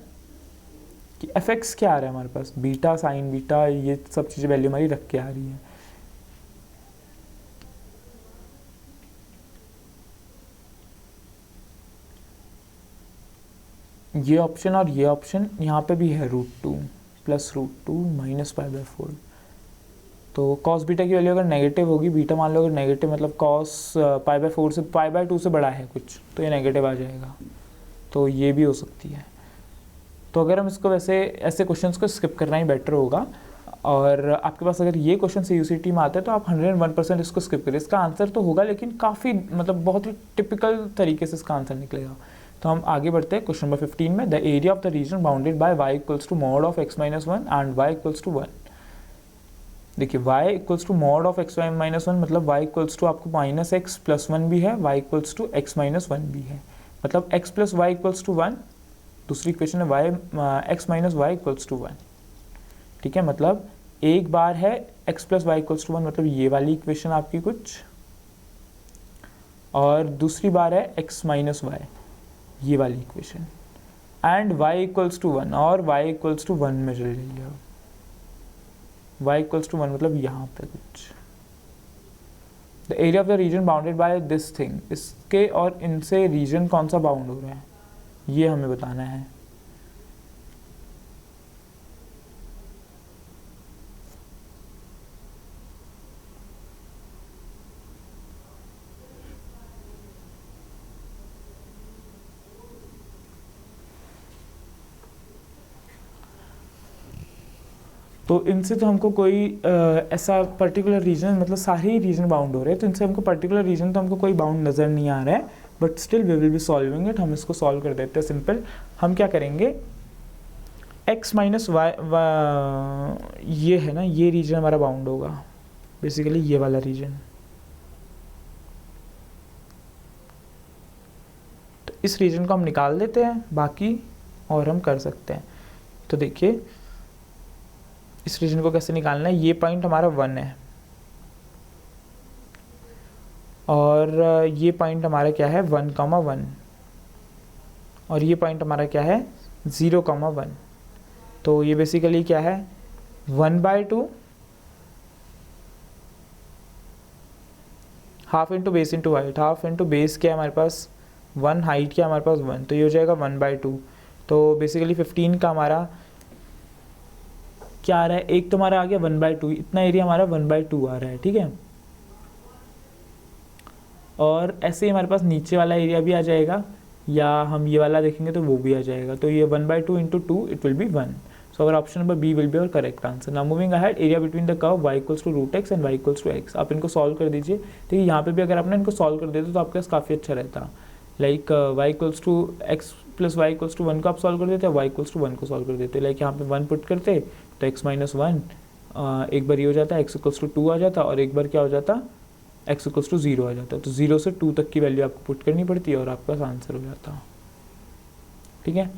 कि एफ एक्स क्या आ रहा है हमारे पास, बीटा साइन बीटा, ये सब चीज़ें वैल्यू हमारी रख के आ रही है। ये ऑप्शन और ये ऑप्शन यहाँ पे भी है √2 + √2 - π/4। तो cos बीटा की वैल्यू अगर नेगेटिव होगी, बीटा मान लो अगर नेगेटिव मतलब cos π/4 से π/2 से बड़ा है कुछ, तो ये नेगेटिव आ जाएगा, तो ये भी हो सकती है। तो अगर हम इसको वैसे ऐसे क्वेश्चंस को स्किप करना ही बेटर होगा, और आपके पास अगर ये क्वेश्चन CUCT में आता है तो आप 101% इसको स्किप करें। इसका आंसर तो होगा लेकिन काफ़ी मतलब बहुत ही टिपिकल तरीके से इसका आंसर निकलेगा। तो हम आगे बढ़ते हैं क्वेश्चन नंबर 15 में। The area of the region bounded by y = mod of x - 1 and y = 1। देखिए y = mod of x - 1 मतलब y = आपको -x + 1 भी है, y = x - 1 भी है, मतलब x + y = 1। दूसरी इक्वेशन है x - y = 1, ठीक है। मतलब एक बार है x + y = 1, मतलब ये वाली इक्वेशन आपकी कुछ, और दूसरी बार है x - y, ये वाली इक्वेशन, एंड y = 1 और y = 1 में चल जाइए। y = 1 मतलब यहाँ पे कुछ। The area of the region bounded by this thing, इसके और इनसे रीजन कौन सा बाउंड हो रहा है ये हमें बताना है। तो इनसे तो हमको कोई ऐसा पर्टिकुलर रीजन, मतलब सारे ही रीजन बाउंड हो रहे हैं, तो इनसे हमको पर्टिकुलर रीजन तो हमको कोई बाउंड नज़र नहीं आ रहा है, but still we will be solving it. हम इसको सॉल्व कर देते हैं सिंपल। हम क्या करेंगे, x - y, ये है ना, ये रीजन हमारा बाउंड होगा, बेसिकली ये वाला रीजन। तो इस रीजन को हम निकाल देते हैं, बाकी और हम कर सकते हैं। तो देखिए इस रीजन को कैसे निकालना है, ये पॉइंट हमारा 1 है, और ये पॉइंट हमारा क्या है 1,1, और ये पॉइंट हमारा क्या है 0,1। तो ये बेसिकली क्या है 1/2 half into base into height, half into base क्या है हमारे पास 1, हाइट क्या है हमारे पास 1, तो ये हो जाएगा 1/2। तो बेसिकली 15 का हमारा क्या आ रहा है, एक तो हमारा आ गया 1/2, इतना एरिया हमारा 1/2 आ रहा है, ठीक है। और ऐसे ही हमारे पास नीचे वाला एरिया भी आ जाएगा, या हम ये वाला देखेंगे तो वो भी आ जाएगा। तो ये 1/2 × 2 it will be 1। So our option number B will be our correct answer. Now moving ahead, area between the curve y = √x and y = x। आप इनको सॉल्व कर दीजिए। तो यहाँ पे भी अगर आपने इनको सॉल्व कर देते तो आपके पास काफ़ी अच्छा रहता। लाइक y = x + y = 1 को आप सॉल्व कर देते, y = 1 को सॉल्व कर देते। लाइक यहाँ पे 1 पुट करते तो x - 1 एक बार ये हो जाता, x = 2 आ जाता, और एक बार क्या हो जाता एक्स इक्वल्स टू 0 आ जाता है। तो 0 से 2 तक की वैल्यू आपको पुट करनी पड़ती है और आपका आंसर हो जाता है। ठीक है,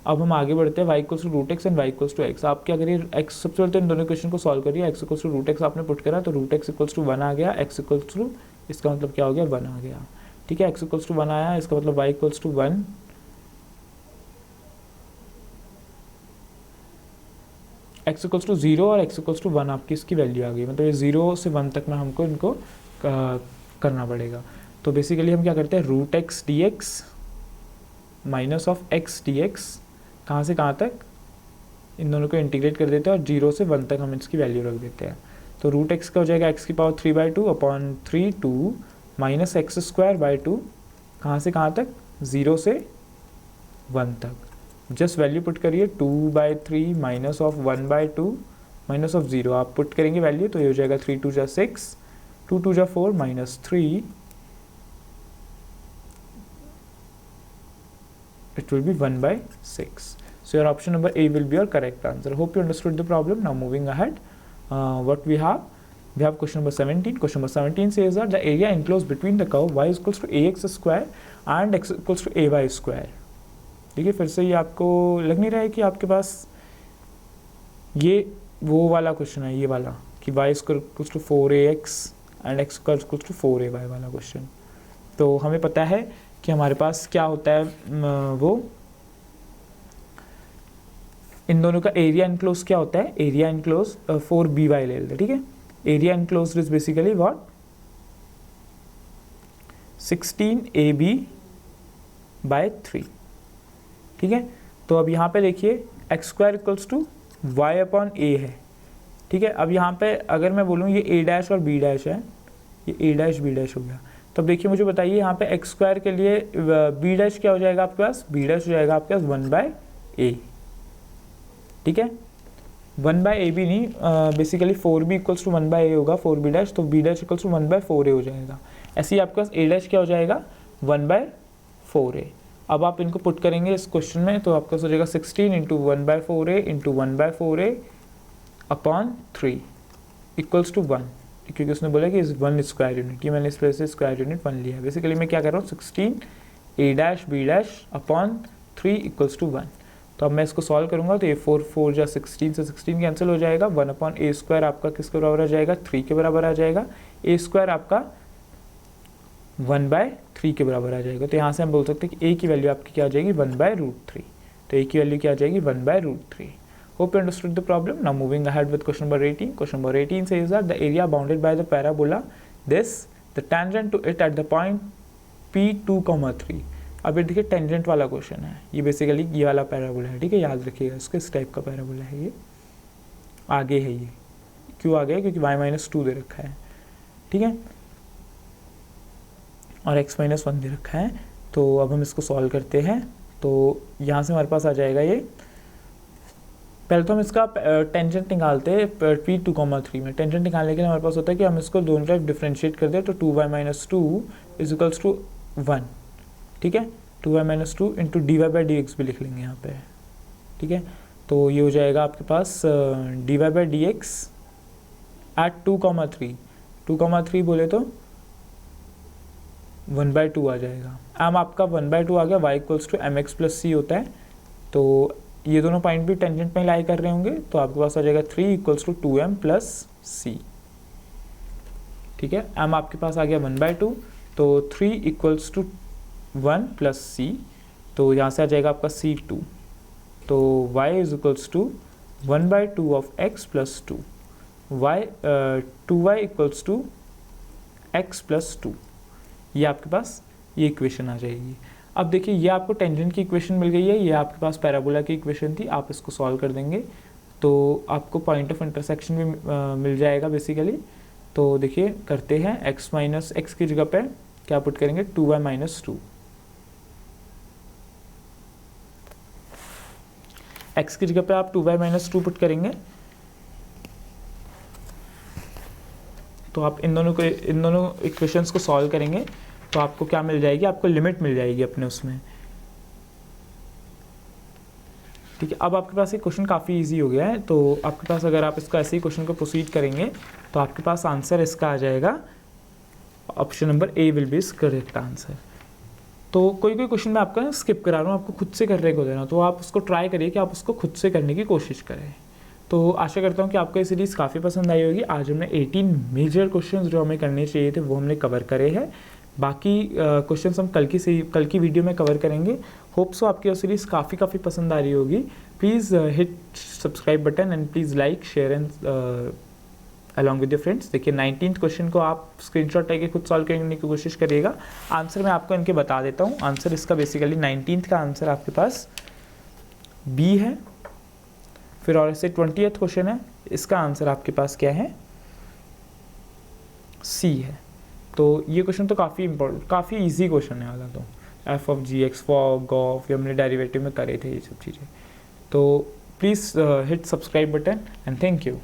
अब हम आगे बढ़ते हैं। y equals to root X and y equals to X. आप क्या करिए, x सबसे पहले तो इन दोनों क्वेश्चन को सॉल्व करिए। x equals to root X आपने पुट करा तो रूट एक्स इक्वल्स टू 1 आ गया, x इक्वल्स टू, इसका मतलब क्या हो गया, 1 आ गया। ठीक है, x इक्वल्स टू 1 आया, इसका मतलब y equals to 1, x equals to 0 और x इक्वल्स टू 1 आपकी इसकी वैल्यू आ गई। मतलब ये 0 से 1 तक में हमको इनको करना पड़ेगा। तो बेसिकली हम क्या करते हैं, root X D X minus of X D X, कहाँ से कहाँ तक, इन दोनों को इंटीग्रेट कर देते हैं और 0 से 1 तक हम इसकी वैल्यू रख देते हैं। तो रूट एक्स का हो जाएगा x की power 3/2 upon 3 2 minus X square by 2, कहाँ से कहाँ तक, 0 से 1 तक। जस्ट वैल्यू पुट करिए, 2/3 माइनस ऑफ 1/2 माइनस ऑफ 0, आप पुट करेंगे वैल्यू तो ये हो जाएगा 3 2 जा 6, 2 2 जा 4 minus 3, it will be 1/6. So your option number A will be your correct answer. Hope you understood the problem. Now moving ahead, what we have question number 17. Question number 17 says that the area enclosed between the curve y is equals to ax square and x equals to ay square. देखिए फिर से ये आपको लग नहीं रहा है कि आपके पास ये वो वाला क्वेश्चन है, ये वाला कि y equals to 4ax and x equals to 4ay वाला क्वेश्चन। तो हमें पता है कि हमारे पास क्या होता है, वो इन दोनों का एरिया इनक्लोज क्या होता है, एरिया इनक्लोज 4by ले लेते हैं। ठीक है, area enclose is basically what, 16ab/3। ठीक है, तो अब यहाँ पे देखिए x square equals to y upon a है। ठीक है, अब यहाँ पे अगर मैं बोलूँ ये a डैश और b डैश है, ये a डैश b डैश हो गया। तब देखिए मुझे बताइए यहाँ पे एक्स स्क्वायर के लिए b डैश क्या हो जाएगा आपके पास, b डैश हो जाएगा आपके पास 1/a। ठीक है, 1/a भी नहीं, basically 4b equals to 1/a होगा, 4b डैश, तो b dash equals to 1/4a हो जाएगा। ऐसे ही आपके पास a डैश क्या हो जाएगा, 1/4a। अब आप इनको पुट करेंगे इस क्वेश्चन में तो आपका हो जाएगा 16 into 1/4a into 1/4a upon 3 equals to 1, क्योंकि उसने बोला कि इस 1 स्क्वायर यूनिट, ये मैंने इस प्लेस से स्क्वायर यूनिट 1 लिया है। बेसिकली मैं क्या कर रहा हूँ, 16 a b upon 3 equals to 1। तो अब मैं इसको सॉल्व करूँगा तो ये 4 4 जा 16 से 16 कैंसिल हो जाएगा, 1 अपॉन a स्क्वायर आपका किसके बराबर आ जाएगा, 3 के बराबर आ जाएगा, a स्क्वायर आपका 1/3 के बराबर आ जाएगा। तो यहाँ से हम बोल सकते हैं कि a की वैल्यू आपकी क्या आ जाएगी, 1/√3। तो a की वैल्यू क्या आ जाएगी, 1/√3। Hope you understood the problem. Now moving ahead with question number 18. Question number 18 says that the area bounded by the parabola this, the tangent to it at the point P2, 3। अब ये देखिए टेंजेंट वाला क्वेश्चन है, ये बेसिकली ये वाला पैराबोला है। ठीक है, याद रखिएगा इसको, इस टाइप का पैराबोला है, ये आगे है। ये क्यों आगे है, क्योंकि y-2 दे रखा है। ठीक है, और x-1 दे रखा है। तो अब हम इसको सॉल्व करते हैं। तो यहाँ से हमारे पास आ जाएगा ये, पहले तो हम इसका टेंजेंट निकालते हैं P2, 3 में। टेंजेंट निकालने के लिए हमारे पास होता है कि हम इसको दोनों तरफ डिफरेंशिएट कर दें, तो 2y-2 इज इक्वल्स टू 1। ठीक है, 2y-2 इंटू dy/dx भी लिख लेंगे यहाँ पे। ठीक है, तो ये हो जाएगा आपके पास dy/dx एट 2, 3। 2, 3 बोले तो 1/2 आ जाएगा। एम आपका 1/2 आ गया, y equals to mx plus c होता है। तो ये दोनों पॉइंट भी टेंजेंट में लाई कर रहे होंगे, तो आपके पास आ जाएगा 3 equals to 2m plus c। ठीक है, m आपके पास आ गया 1/2, तो 3 इक्वल्स टू 1 प्लस c, तो यहाँ से आ जाएगा आपका c2। तो y is equals to 1/2 of x plus 2, 2y equals to x plus 2। ये आपके पास ये इक्वेशन आ जाएगी। अब देखिए ये आपको टेंजेंट की इक्वेशन मिल गई है, ये आपके पास पैराबोला की इक्वेशन थी। आप इसको सॉल्व कर देंगे तो आपको पॉइंट ऑफ इंटरसेक्शन भी मिल जाएगा बेसिकली। तो देखिए करते हैं, x की जगह पे क्या पुट करेंगे, 2y-2। x की जगह पे आप 2y-2 पुट करेंगे तो आप इन दोनों इक्वेशंस को सॉल्व करेंगे तो आपको क्या मिल जाएगी, आपको लिमिट मिल जाएगी अपने उसमें। ठीक है, अब आपके पास ये क्वेश्चन काफ़ी इजी हो गया है। तो आपके पास अगर आप इसका ऐसे ही क्वेश्चन को प्रोसीड करेंगे तो आपके पास आंसर इसका आ जाएगा option number A will be is correct answer. तो कोई कोई क्वेश्चन मैं आपका स्किप करा रहा हूँ, आपको खुद से करने को देना, तो आप उसको ट्राई करिए कि आप उसको खुद से करने की कोशिश करें। तो आशा करता हूँ कि आपको ये सीरीज़ काफ़ी पसंद आई होगी। आज हमने 18 मेजर क्वेश्चंस जो हमें करने चाहिए थे वो हमने कवर करे हैं। बाकी क्वेश्चंस हम कल की वीडियो में कवर करेंगे। होप सो आपकी ये सीरीज़ काफ़ी पसंद आ रही होगी। Please hit subscribe button and please like share and along with your friends. देखिए 19th क्वेश्चन को आप स्क्रीनशॉट लेके खुद सॉल्व करने की कोशिश करिएगा। आंसर मैं आपको इनके बता देता हूँ। आंसर इसका बेसिकली 19th का आंसर आपके पास बी है। फिर और ऐसे 20th क्वेश्चन है, इसका आंसर आपके पास क्या है, सी है। तो ये क्वेश्चन तो काफ़ी इंपॉर्टेंट, काफ़ी इजी क्वेश्चन है वाला। तो F of G X fog of ये हमने डेरिवेटिव में करे थे ये सब चीज़ें। तो please hit subscribe button and thank you.